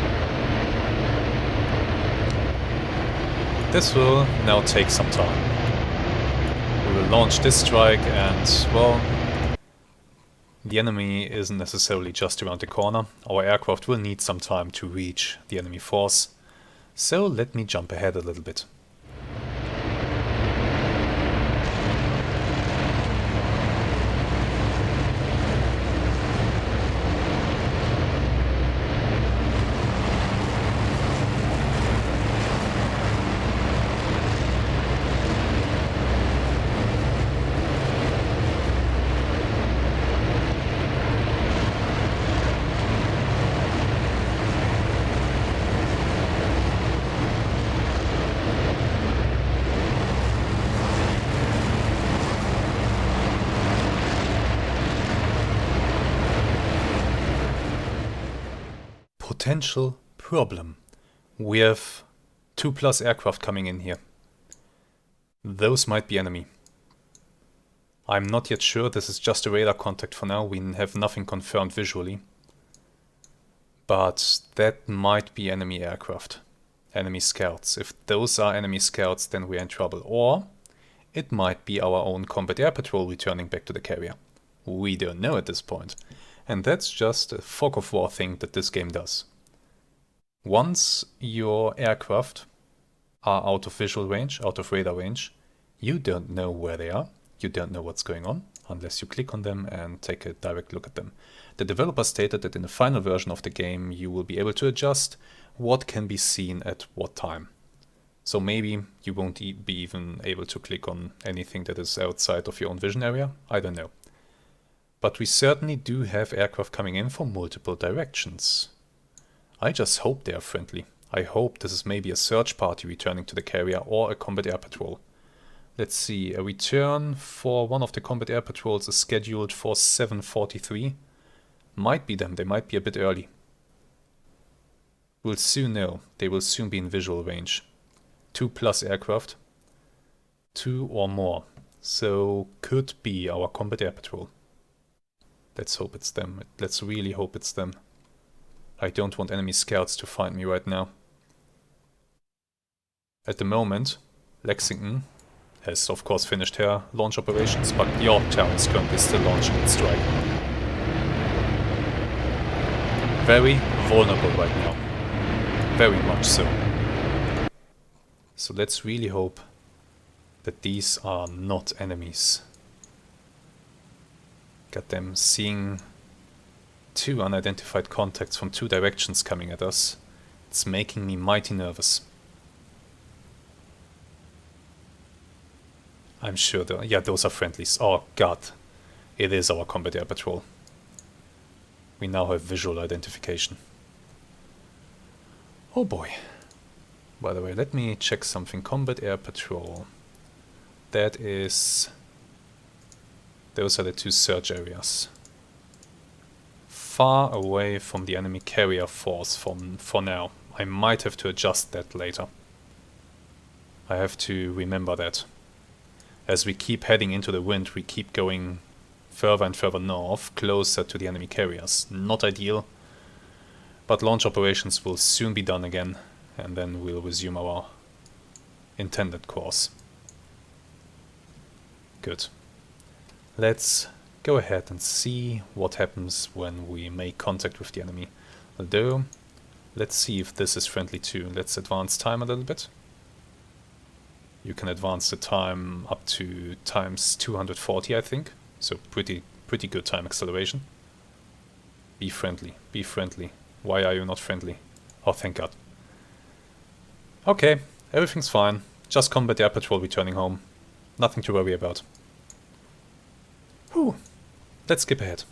This will now take some time. We will launch this strike and, well, the enemy isn't necessarily just around the corner. Our aircraft will need some time to reach the enemy force. So let me jump ahead a little bit. Potential problem. We have 2+ aircraft coming in here. Those might be enemy. I'm not yet sure, this is just a radar contact for now, we have nothing confirmed visually. But that might be enemy aircraft, enemy scouts. If those are enemy scouts, then we're in trouble. Or it might be our own combat air patrol returning back to the carrier. We don't know at this point. And that's just a fog of war thing that this game does. Once your aircraft are out of visual range, out of radar range, you don't know where they are, you don't know what's going on, unless you click on them and take a direct look at them. The developer stated that in the final version of the game you will be able to adjust what can be seen at what time. So maybe you won't be even able to click on anything that is outside of your own vision area, I don't know. But we certainly do have aircraft coming in from multiple directions. I just hope they are friendly. I hope this is maybe a search party returning to the carrier or a combat air patrol. Let's see, a return for one of the combat air patrols is scheduled for 7:43. Might be them, they might be a bit early. We'll soon know, they will soon be in visual range. 2+ aircraft, 2 or more, so could be our combat air patrol. Let's hope it's them, let's really hope it's them. I don't want enemy scouts to find me right now. At the moment, Lexington has of course finished her launch operations, but Yorktown is currently still launching its strike. Very vulnerable right now. Very much so. So let's really hope that these are not enemies. Got them seeing 2 unidentified contacts from 2 directions coming at us. It's making me mighty nervous. I'm sure, yeah, those are friendlies. Oh god, it is our combat air patrol. We now have visual identification. Oh boy. By the way, let me check something. Combat air patrol. That is... Those are the 2 search areas. Far away from the enemy carrier force for now. I might have to adjust that later. I have to remember that. As we keep heading into the wind, we keep going further and further north, closer to the enemy carriers. Not ideal, but launch operations will soon be done again, and then we'll resume our intended course. Good. Let's go ahead and see what happens when we make contact with the enemy. Although, let's see if this is friendly too. Let's advance time a little bit. You can advance the time up to times 240, I think. So pretty good time acceleration. Be friendly, be friendly. Why are you not friendly? Oh, thank God. Okay, everything's fine. Just combat air patrol returning home. Nothing to worry about. Whew. Let's skip ahead.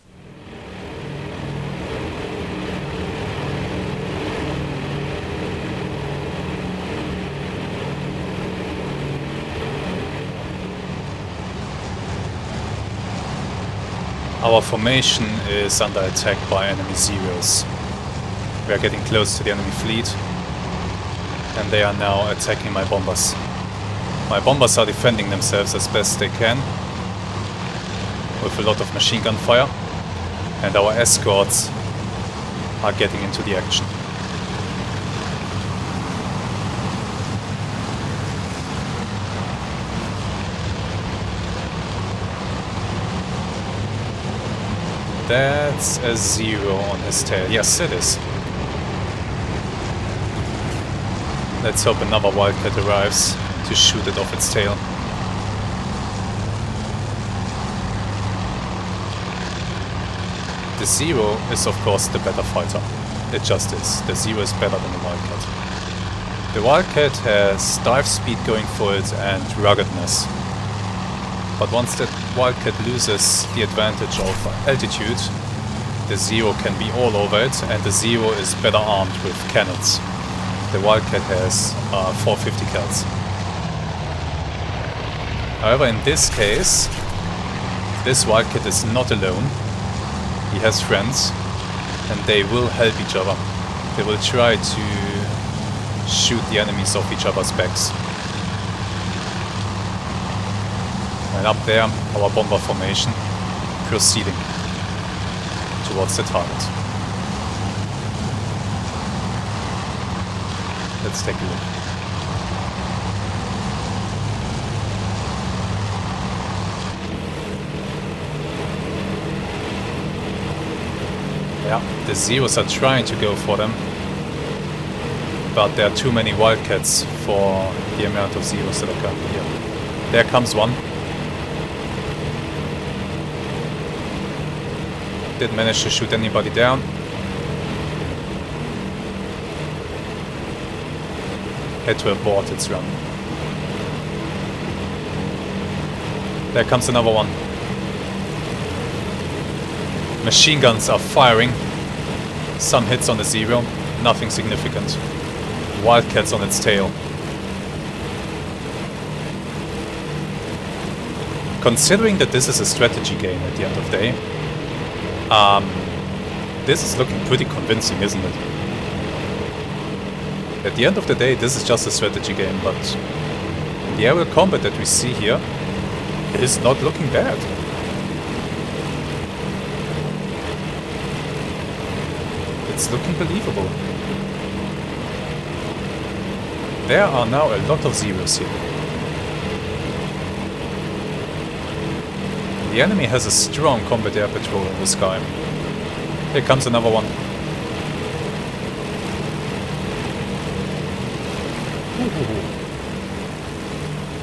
Our formation is under attack by enemy Zeros. We are getting close to the enemy fleet, and they are now attacking my bombers. My bombers are defending themselves as best they can, with a lot of machine gun fire, and our escorts are getting into the action. That's a Zero on his tail. Yes, it is. Let's hope another Wildcat arrives to shoot it off its tail. The Zero is of course the better fighter. It just is. The Zero is better than the Wildcat. The Wildcat has dive speed going for it and ruggedness. But once that Wildcat loses the advantage of altitude, the Zero can be all over it, and the Zero is better armed with cannons. The Wildcat has 450 cals. However, in this case, this Wildcat is not alone. He has friends, and they will help each other. They will try to shoot the enemies off each other's backs. And up there, our bomber formation proceeding towards the target. Let's take a look. Yeah, the Zeros are trying to go for them. But there are too many Wildcats for the amount of Zeros that are currently here. There comes one. Didn't manage to shoot anybody down. Had to abort its run. There comes another one. Machine guns are firing. Some hits on the Zero, nothing significant. Wildcats on its tail. Considering that this is a strategy game at the end of the day, this is looking pretty convincing, isn't it? At the end of the day, this is just a strategy game, but the aerial combat that we see here is not looking bad. It's looking believable. There are now a lot of Zeros here. The enemy has a strong combat air patrol in the sky. Here comes another one.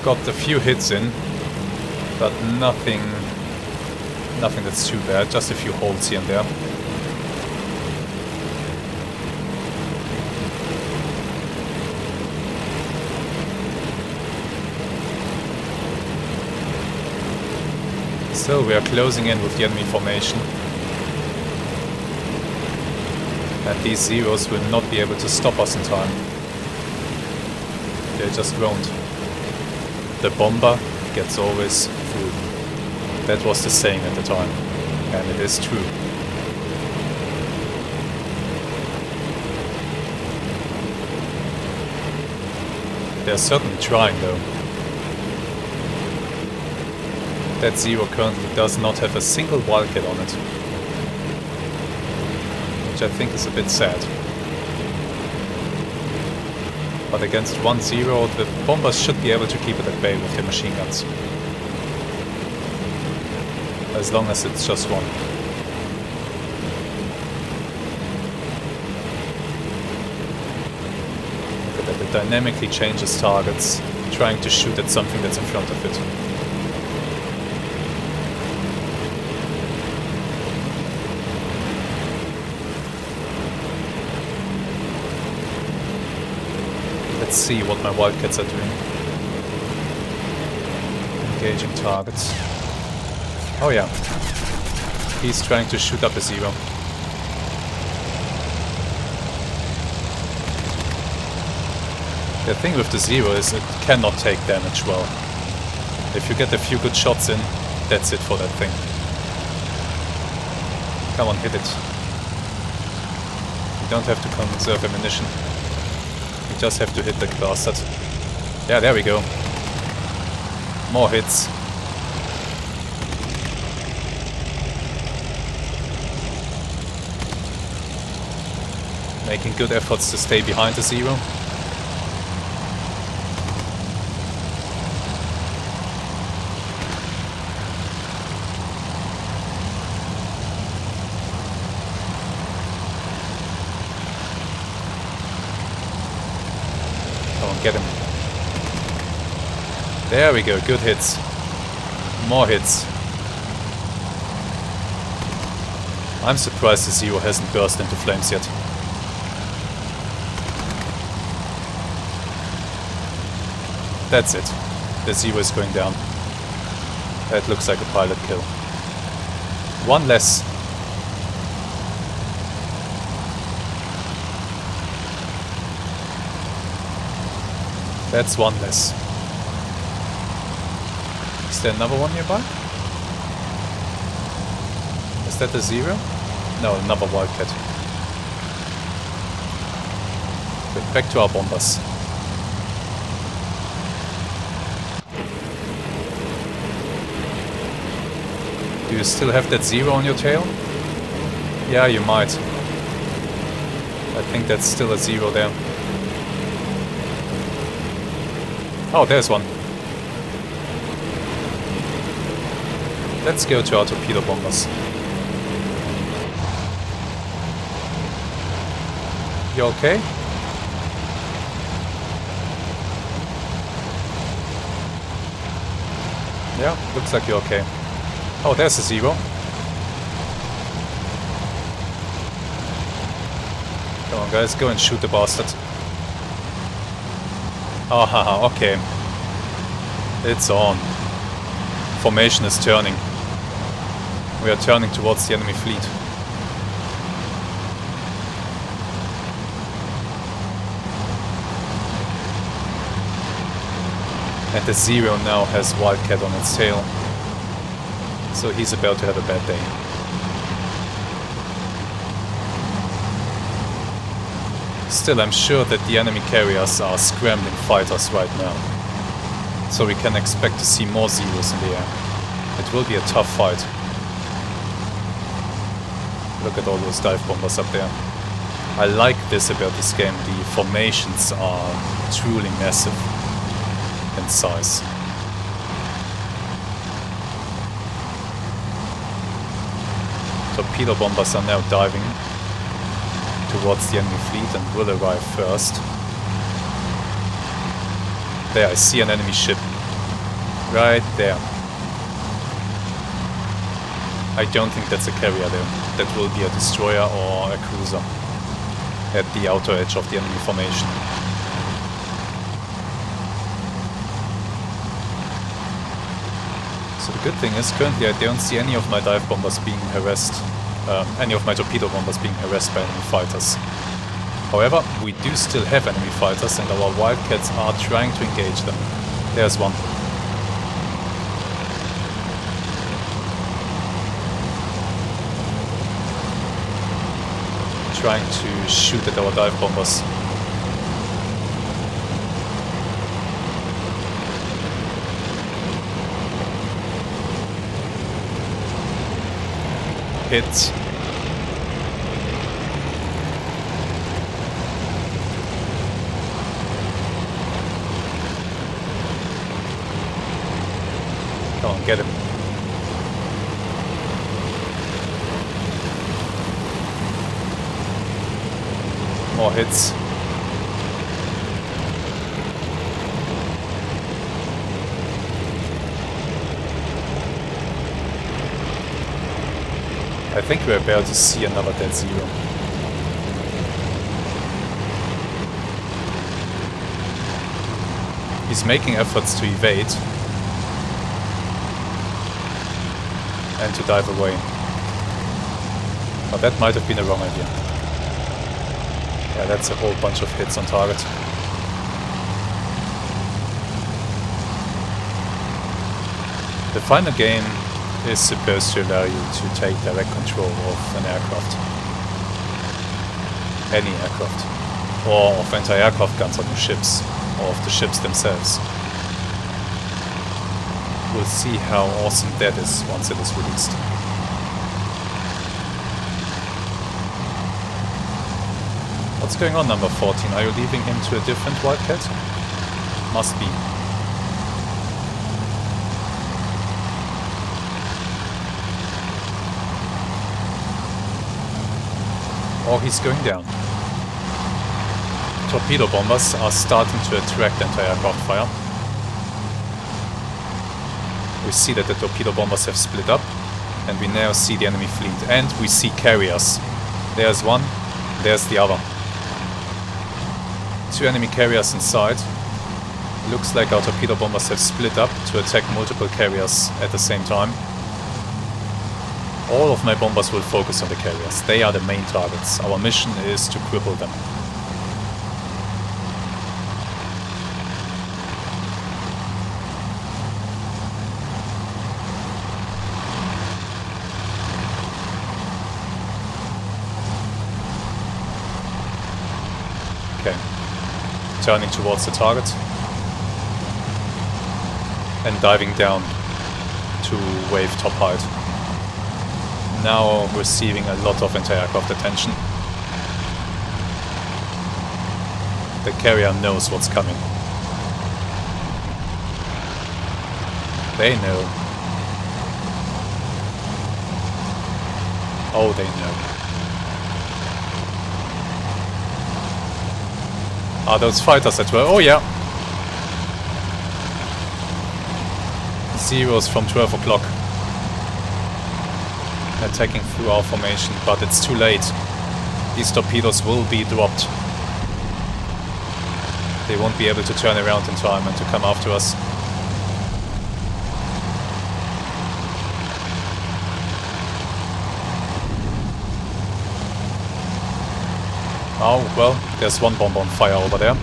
Got a few hits in, but nothing that's too bad, just a few holes here and there. So we are closing in with the enemy formation. And these Zeros will not be able to stop us in time. They just won't. The bomber gets always through. That was the saying at the time. And it is true. They're certainly trying though. That Zero currently does not have a single Wildcat on it. Which I think is a bit sad. But against 1-0, the bombers should be able to keep it at bay with their machine guns. As long as it's just one. Look at that, it dynamically changes targets, trying to shoot at something that's in front of it. Let's see what my Wildcats are doing. Engaging targets. Oh yeah. He's trying to shoot up a Zero. The thing with the Zero is it cannot take damage well. If you get a few good shots in, that's it for that thing. Come on, hit it. You don't have to conserve ammunition. You just have to hit that bastard. Yeah, there we go. More hits. Making good efforts to stay behind the Zero. Get him. There we go, good hits. More hits. I'm surprised the Zero hasn't burst into flames yet. That's it. The Zero is going down. That looks like a pilot kill. One less. That's one less. Is there another one nearby? Is that a Zero? No, another Wildcat. Good, back to our bombers. Do you still have that Zero on your tail? Yeah, you might. I think that's still a Zero there. Oh, there's one. Let's go to our torpedo bombers. You okay? Yeah, looks like you're okay. Oh, there's a zero. Come on, guys, go and shoot the bastard. Oh, haha, okay. It's on. Formation is turning. We are turning towards the enemy fleet. And the Zero now has Wildcat on its tail. So he's about to have a bad day. Still, I'm sure that the enemy carriers are scrambling fighters right now. So we can expect to see more Zeros in the air. It will be a tough fight. Look at all those dive bombers up there. I like this about this game. The formations are truly massive in size. Torpedo bombers are now diving towards the enemy fleet and will arrive first. There, I see an enemy ship. Right there. I don't think that's a carrier though. That will be a destroyer or a cruiser at the outer edge of the enemy formation. So the good thing is, currently I don't see any of my dive bombers being harassed, any of my torpedo bombers being harassed by enemy fighters. However, we do still have enemy fighters and our Wildcats are trying to engage them. There's one. Trying to shoot at our dive bombers. Hit. Come on, get him. More hits. I think we're about to see another dead Zero. He's making efforts to evade and to dive away. But that might have been a wrong idea. Yeah, that's a whole bunch of hits on target. The final game is supposed to allow you to take direct control of an aircraft. Any aircraft. Or of anti-aircraft guns on your ships. Or of the ships themselves. We'll see how awesome that is once it is released. What's going on, number 14? Are you leaving him to a different Wildcat? Must be. Or he's going down. Torpedo bombers are starting to attract anti-aircraft fire. We see that the torpedo bombers have split up, and we now see the enemy fleet. And we see carriers. There's one, there's the other. Two enemy carriers inside. Looks like our torpedo bombers have split up to attack multiple carriers at the same time. All of my bombers will focus on the carriers. They are the main targets. Our mission is to cripple them. Okay. Turning towards the target. And diving down to wave top height. Now receiving a lot of anti-aircraft attention. The carrier knows what's coming. They know. Oh, they know. Are those fighters at 12? Oh, yeah. Zeros from 12 o'clock. Attacking through our formation, but it's too late. These torpedoes will be dropped. They won't be able to turn around in time and to come after us. Oh, well, there's one bomb on fire over there.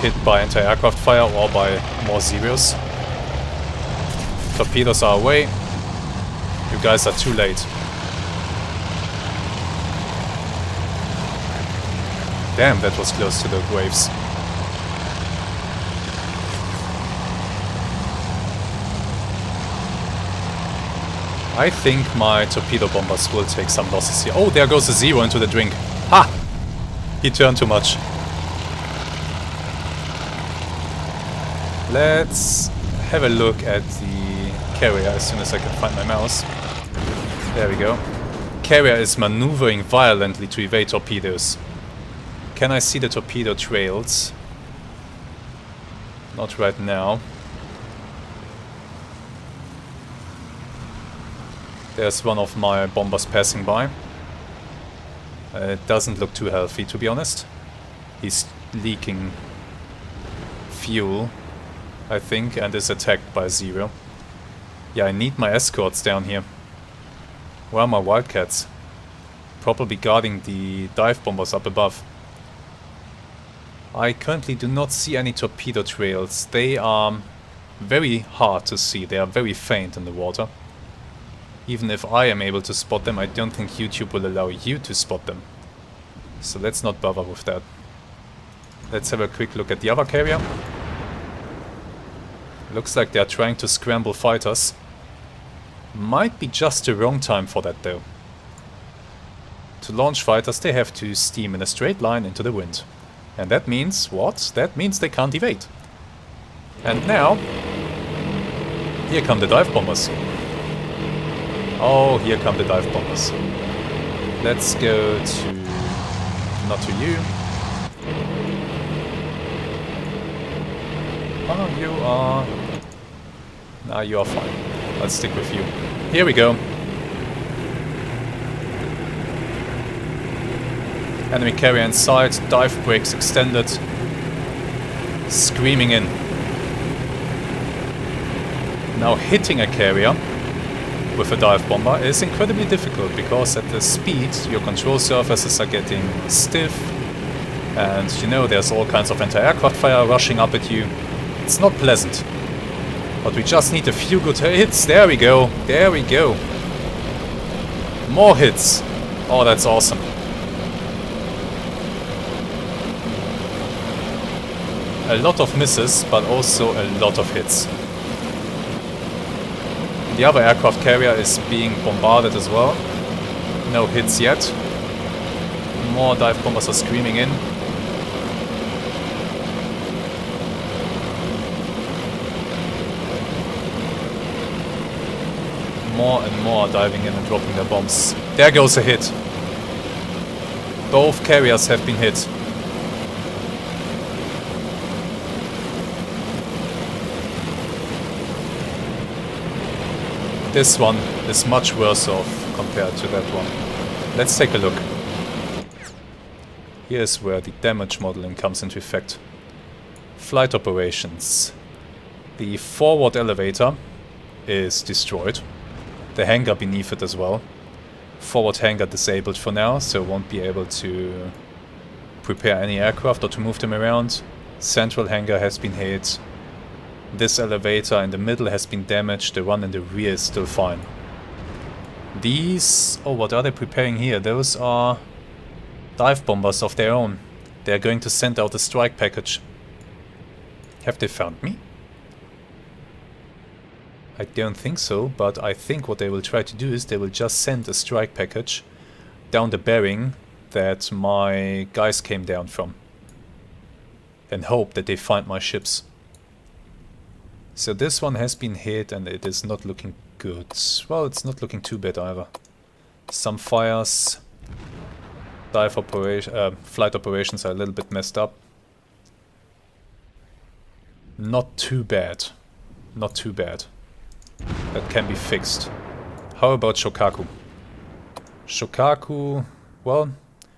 Hit by anti-aircraft fire or by more Zeros. Torpedoes are away. You guys are too late. Damn, that was close to the waves. I think my torpedo bombers will take some losses here. Oh, there goes a Zero into the drink. Ha! He turned too much. Let's have a look at the carrier as soon as I can find my mouse. There we go. Carrier is maneuvering violently to evade torpedoes. Can I see the torpedo trails? Not right now. There's one of my bombers passing by. It doesn't look too healthy, to be honest. He's leaking fuel, I think, and is attacked by Zero. Yeah, I need my escorts down here. Where are my Wildcats? Probably guarding the dive bombers up above. I currently do not see any torpedo trails. They are very hard to see. They are very faint in the water. Even if I am able to spot them, I don't think YouTube will allow you to spot them. So let's not bother with that. Let's have a quick look at the other carrier. Looks like they're trying to scramble fighters. Might be just the wrong time for that though. To launch fighters, they have to steam in a straight line into the wind. And that means what? That means they can't evade. And now, here come the dive bombers. Oh, here come the dive bombers. Let's go to... not to you. Oh, you are... nah, you are fine. Let's stick with you. Here we go. Enemy carrier in sight, dive brakes extended. Screaming in. Now hitting a carrier with a dive bomber is incredibly difficult because at the speed your control surfaces are getting stiff and you know there's all kinds of anti-aircraft fire rushing up at you. It's not pleasant. But we just need a few good hits. There we go. There we go. More hits. Oh, that's awesome. A lot of misses, but also a lot of hits. The other aircraft carrier is being bombarded as well. No hits yet. More dive bombers are screaming in. More and more are diving in and dropping their bombs. There goes a hit. Both carriers have been hit. This one is much worse off compared to that one. Let's take a look. Here's where the damage modeling comes into effect. Flight operations. The forward elevator is destroyed. The hangar beneath it as well. Forward hangar disabled for now, so won't be able to prepare any aircraft or to move them around. Central hangar has been hit. This elevator in the middle has been damaged, the one in the rear is still fine. These... oh, what are they preparing here? Those are dive bombers of their own. They're going to send out a strike package. Have they found me? I don't think so, but I think what they will try to do is they will just send a strike package down the bearing that my guys came down from. and hope that they find my ships. So this one has been hit and it is not looking good. Well, it's not looking too bad either. Some fires. Flight operations are a little bit messed up. Not too bad. Not too bad. That can be fixed. How about Shokaku? Shokaku, well,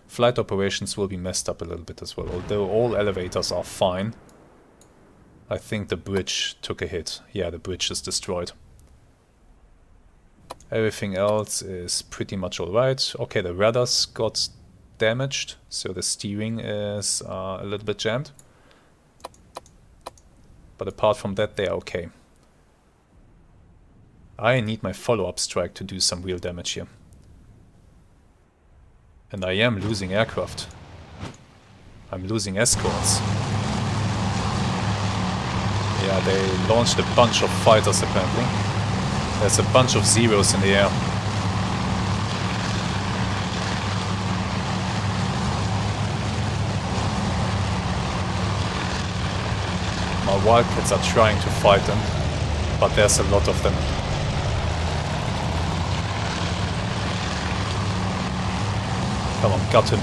flight operations will be messed up a little bit as well. Although all elevators are fine. I think the bridge took a hit. Yeah, the bridge is destroyed. Everything else is pretty much alright. Okay, the radars got damaged, so the steering is a little bit jammed. But apart from that, they are okay. I need my follow-up strike to do some real damage here. And I am losing aircraft. I'm losing escorts. Yeah, they launched a bunch of fighters apparently. There's a bunch of zeros in the air. My wildcats are trying to fight them, but there's a lot of them. Come on, gut him.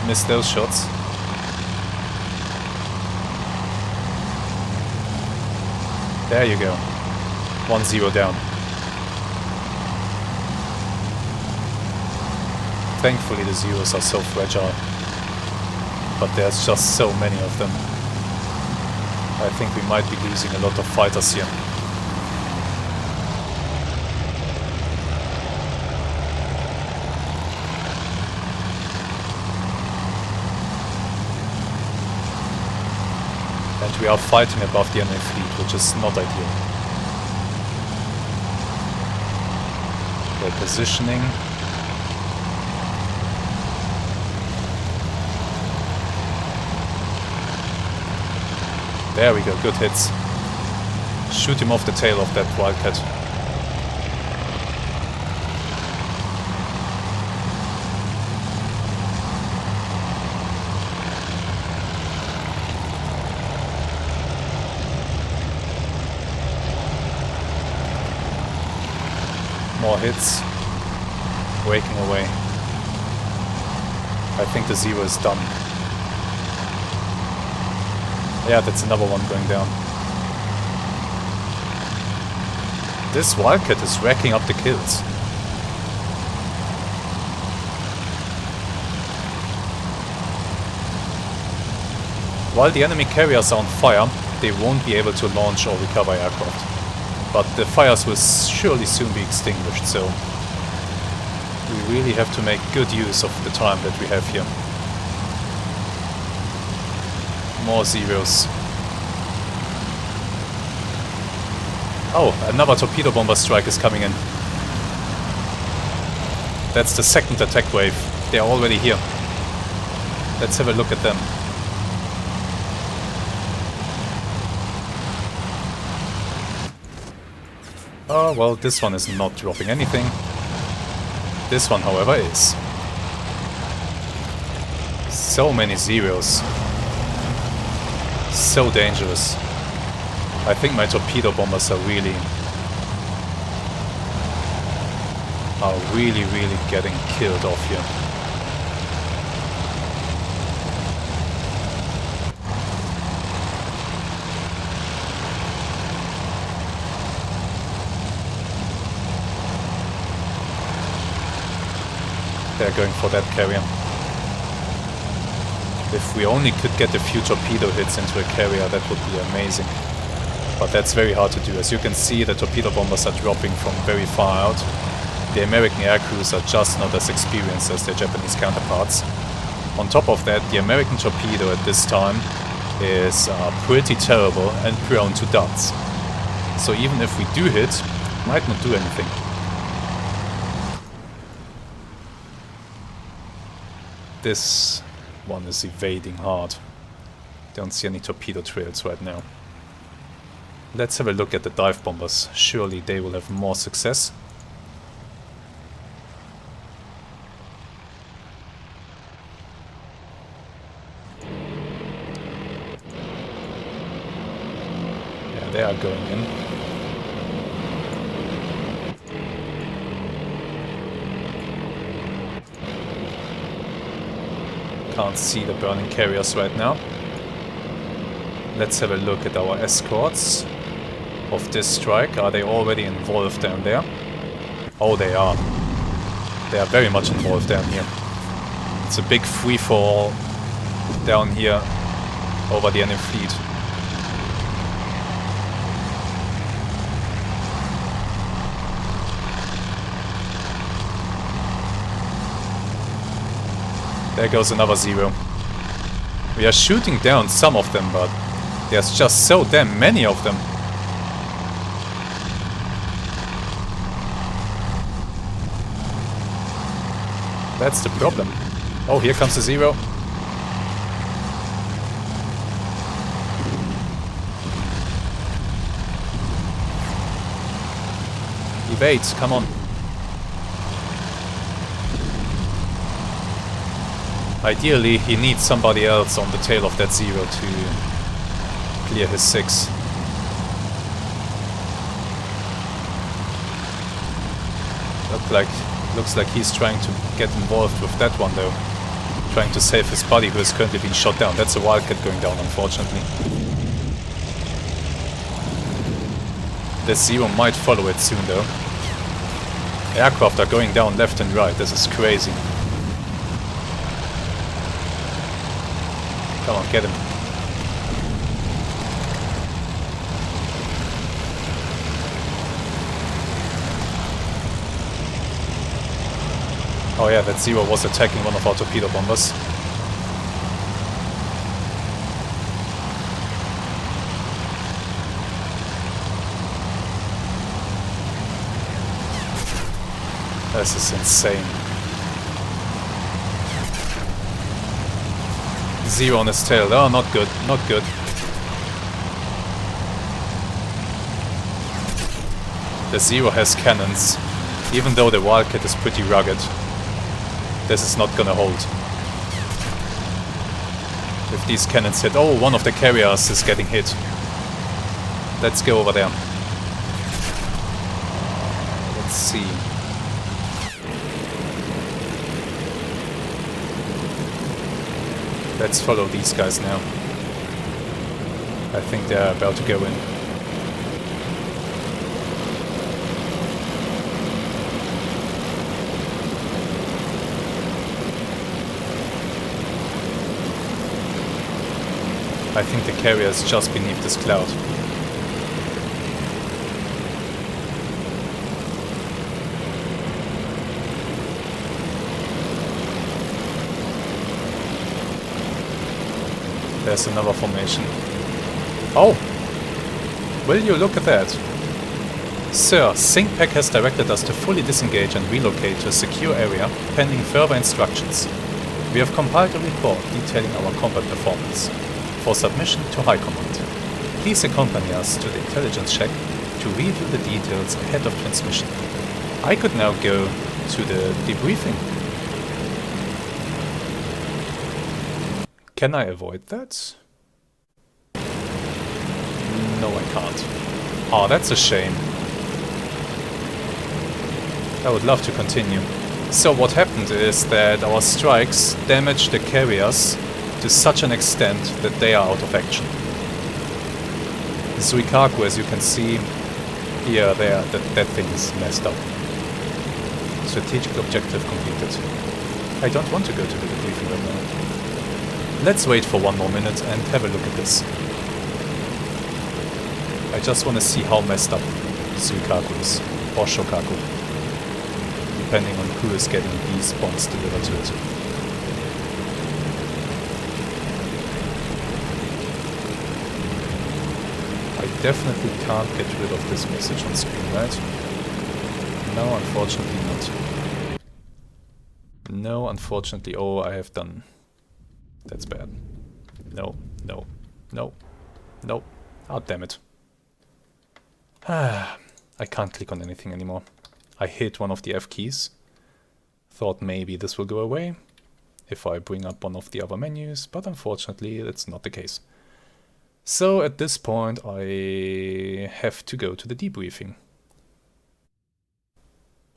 Miss those shots. There you go. 1-0 down. Thankfully the zeros are so fragile. But there's just so many of them. I think we might be losing a lot of fighters here. And we are fighting above the enemy fleet, which is not ideal. They're positioning. There we go, good hits. Shoot him off the tail of that wildcat. More hits. Breaking away. I think the zero is done. Yeah, that's another one going down. This wildcat is racking up the kills. While the enemy carriers are on fire, they won't be able to launch or recover aircraft. But the fires will surely soon be extinguished, so we really have to make good use of the time that we have here. More zeros. Oh, another torpedo bomber strike is coming in. That's the second attack wave. They're already here. Let's have a look at them. Oh, well, this one is not dropping anything. This one, however, is. So many zeros. So dangerous. I think my torpedo bombers are really getting killed off here. They're going for that carrier. If we only could get a few torpedo hits into a carrier, that would be amazing. But that's very hard to do. As you can see, the torpedo bombers are dropping from very far out. The American aircrews are just not as experienced as their Japanese counterparts. On top of that, the American torpedo at this time is pretty terrible and prone to duds. So even if we do hit, it might not do anything. This one is evading hard. Don't see any torpedo trails right now. Let's have a look at the dive bombers. Surely they will have more success. Yeah, they are going in. Can't see the burning carriers right now. Let's have a look at our escorts of this strike. Are they already involved down there? Oh, they are. They are very much involved down here. It's a big free-for-all down here over the enemy fleet. There goes another Zero. We are shooting down some of them, but there's just so damn many of them. That's the problem. Oh, here comes the Zero. Evade, come on. Ideally, he needs somebody else on the tail of that Zero to clear his 6. Looks like he's trying to get involved with that one though. Trying to save his buddy who is currently being shot down. That's a Wildcat going down, unfortunately. The Zero might follow it soon though. Aircraft are going down left and right. This is crazy. Come on, get him. Oh yeah, that Zero was attacking one of our torpedo bombers. This is insane. Zero on his tail. Oh, not good, not good. The Zero has cannons, even though the Wildcat is pretty rugged. This is not gonna hold. If these cannons hit... Oh, one of the carriers is getting hit. Let's go over there. Let's see. Let's follow these guys now. I think they're about to go in. I think the carrier is just beneath this cloud. There's another formation. Oh! Will you look at that? Sir, SyncPack has directed us to fully disengage and relocate to a secure area, pending further instructions. We have compiled a report detailing our combat performance. For submission to High Command. Please accompany us to the intelligence check to review the details ahead of transmission. I could now go to the debriefing. Can I avoid that? No, I can't. Oh, that's a shame. I would love to continue. So what happened is that our strikes damaged the carriers to such an extent that they are out of action. Suikaku, as you can see, here, there, that thing is messed up. Strategic objective completed. I don't want to go to the debriefing right now. Let's wait for 1 more minute and have a look at this. I just want to see how messed up Suikaku is, or Shokaku, depending on who is getting these bombs delivered to it. I definitely can't get rid of this message on screen, right? No, unfortunately not. No, unfortunately. Oh, I have done... That's bad. No, no, no, no. Oh, damn it. I can't click on anything anymore. I hit one of the F keys. Thought maybe this will go away if I bring up one of the other menus, but unfortunately it's not the case. So at this point I have to go to the debriefing.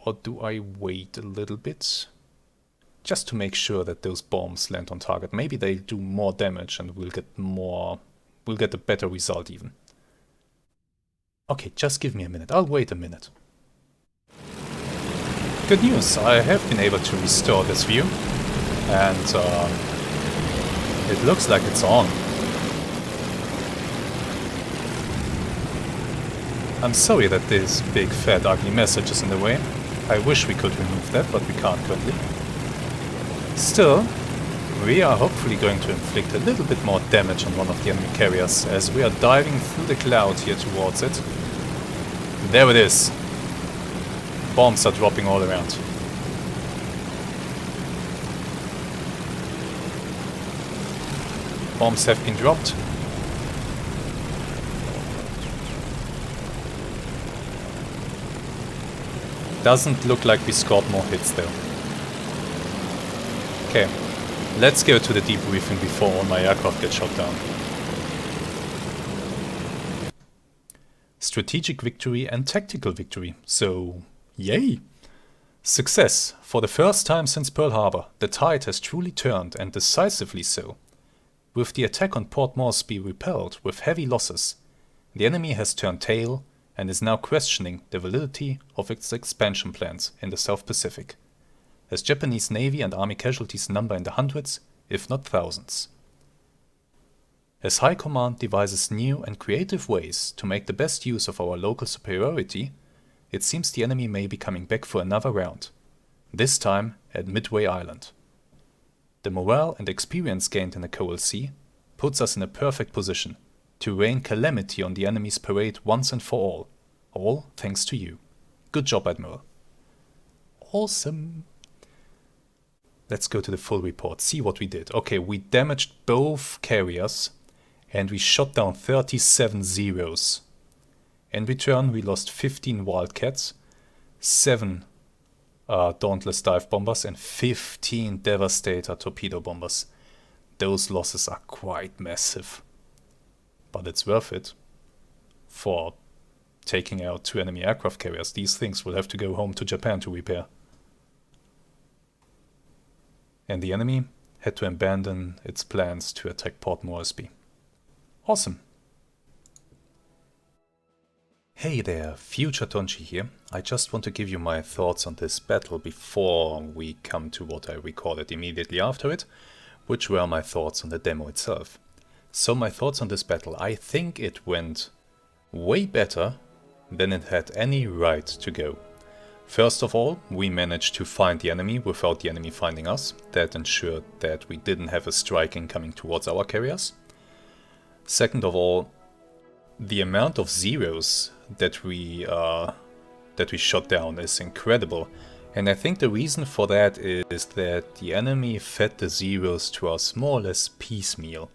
Or do I wait a little bit? Just to make sure that those bombs land on target. Maybe they do more damage and we'll get a better result even. Okay, just give me a minute. I'll wait a minute. Good news, I have been able to restore this view. And it looks like it's on. I'm sorry that this big fat ugly message is in the way. I wish we could remove that, but we can't currently. Still, we are hopefully going to inflict a little bit more damage on one of the enemy carriers as we are diving through the cloud here towards it. There it is. Bombs are dropping all around. Bombs have been dropped. Doesn't look like we scored more hits though. Okay, let's go to the debriefing before all my aircraft get shot down. Strategic victory and tactical victory, so yay! Success! For the first time since Pearl Harbor, the tide has truly turned, and decisively so. With the attack on Port Moresby repelled with heavy losses, the enemy has turned tail and is now questioning the validity of its expansion plans in the South Pacific, as Japanese Navy and Army casualties number in the hundreds, if not thousands. As High Command devises new and creative ways to make the best use of our local superiority, it seems the enemy may be coming back for another round, this time at Midway Island. The morale and experience gained in the Coral Sea puts us in a perfect position to rain calamity on the enemy's parade once and for all thanks to you. Good job, Admiral. Awesome. Let's go to the full report, see what we did. Okay, we damaged both carriers and we shot down 37 Zeros. In return, we lost 15 Wildcats, 7 Dauntless dive bombers and 15 Devastator torpedo bombers. Those losses are quite massive. But it's worth it for taking out 2 enemy aircraft carriers. These things will have to go home to Japan to repair. And the enemy had to abandon its plans to attack Port Moresby. Awesome. Hey there, Future Tonchi here. I just want to give you my thoughts on this battle before we come to what I recorded immediately after it, which were my thoughts on the demo itself. So my thoughts on this battle, I think it went way better than it had any right to go. First of all, we managed to find the enemy without the enemy finding us. That ensured that we didn't have a strike incoming towards our carriers. Second of all, the amount of Zeros that we shot down is incredible. And I think the reason for that is that the enemy fed the Zeros to us more or less piecemeal.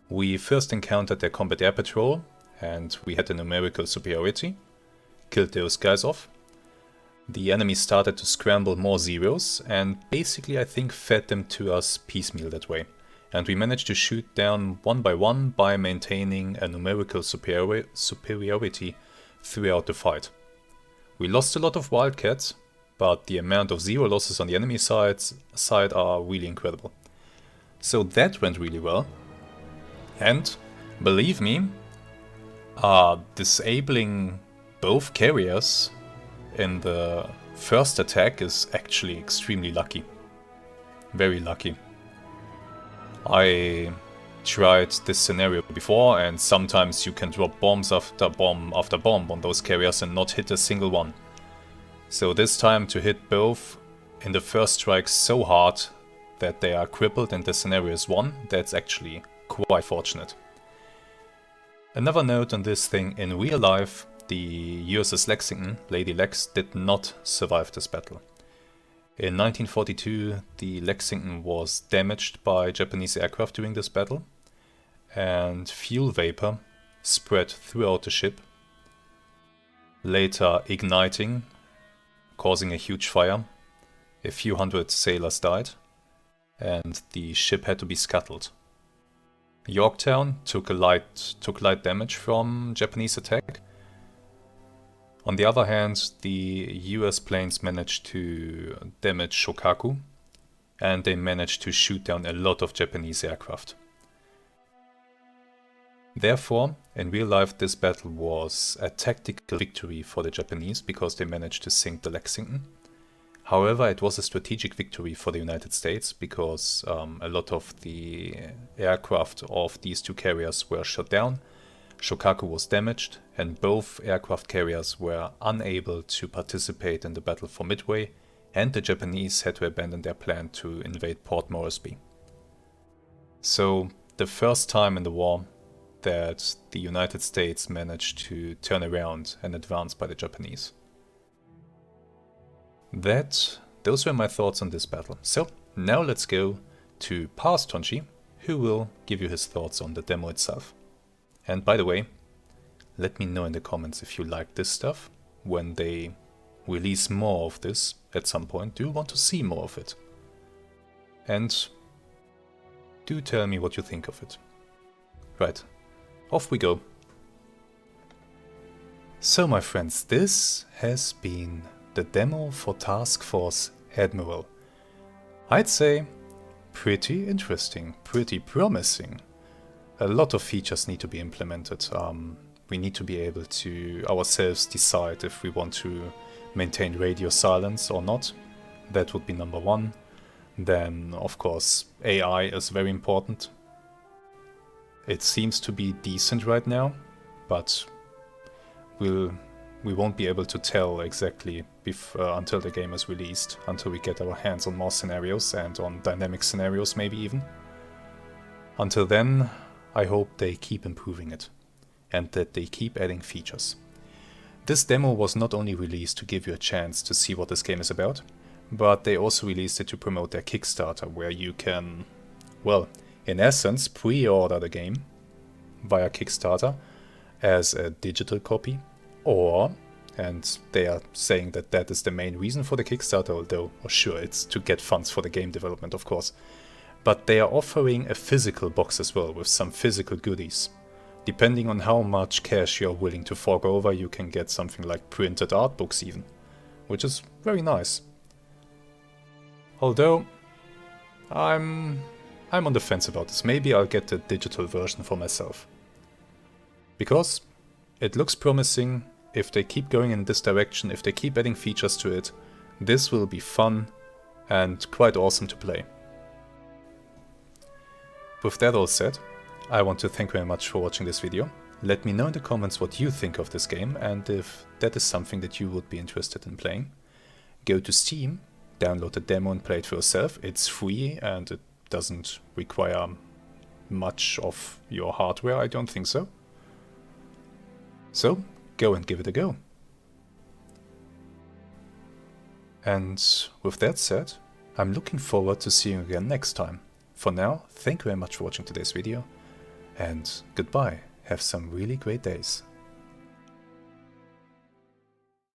We first encountered their combat air patrol, and we had a numerical superiority, killed those guys off. The enemy started to scramble more Zeros, and basically I think fed them to us piecemeal that way. And we managed to shoot down one by maintaining a numerical superiority throughout the fight. We lost a lot of Wildcats, but the amount of Zero losses on the enemy side are really incredible. So that went really well. And, believe me, disabling both carriers in the first attack is actually extremely lucky. Very lucky. I tried this scenario before, and sometimes you can drop bombs after bomb after bomb on those carriers and not hit a single one. So this time to hit both in the first strike so hard that they are crippled and the scenario is won, that's actually quite fortunate. Another note on this thing, in real life, the USS Lexington, Lady Lex, did not survive this battle. In 1942, the Lexington was damaged by Japanese aircraft during this battle, and fuel vapor spread throughout the ship, later igniting, causing a huge fire. A few hundred sailors died, and the ship had to be scuttled. Yorktown took light damage from Japanese attack. On the other hand, the US planes managed to damage Shokaku, and they managed to shoot down a lot of Japanese aircraft. Therefore, in real life, this battle was a tactical victory for the Japanese because they managed to sink the Lexington. However, it was a strategic victory for the United States because a lot of the aircraft of these two carriers were shot down. Shokaku was damaged, and both aircraft carriers were unable to participate in the battle for Midway, and the Japanese had to abandon their plan to invade Port Moresby. So, the first time in the war that the United States managed to turn around an advance by the Japanese. Those were my thoughts on this battle. So, now let's go to Past Tonchi, who will give you his thoughts on the demo itself. And by the way, let me know in the comments if you like this stuff. When they release more of this at some point, do you want to see more of it? And do tell me what you think of it. Right, off we go. So my friends, this has been the demo for Task Force Admiral. I'd say pretty interesting, pretty promising. A lot of features need to be implemented. We need to be able to ourselves decide if we want to maintain radio silence or not. That would be number one. Then, of course, AI is very important. It seems to be decent right now, but we won't be able to tell exactly until the game is released, until we get our hands on more scenarios and on dynamic scenarios maybe even. Until then, I hope they keep improving it, and that they keep adding features. This demo was not only released to give you a chance to see what this game is about, but they also released it to promote their Kickstarter, where you can, well, in essence, pre-order the game via Kickstarter as a digital copy, or, and they are saying that that is the main reason for the Kickstarter, although sure, it's to get funds for the game development, of course. But they are offering a physical box as well, with some physical goodies. Depending on how much cash you're willing to fork over, you can get something like printed art books even, which is very nice. Although, I'm on the fence about this. Maybe I'll get the digital version for myself. Because it looks promising. If they keep going in this direction, if they keep adding features to it, this will be fun and quite awesome to play. With that all said, I want to thank you very much for watching this video. Let me know in the comments what you think of this game and if that is something that you would be interested in playing. Go to Steam, download the demo and play it for yourself. It's free and it doesn't require much of your hardware, I don't think so. So, go and give it a go. And with that said, I'm looking forward to seeing you again next time. For now, thank you very much for watching today's video, and goodbye. Have some really great days.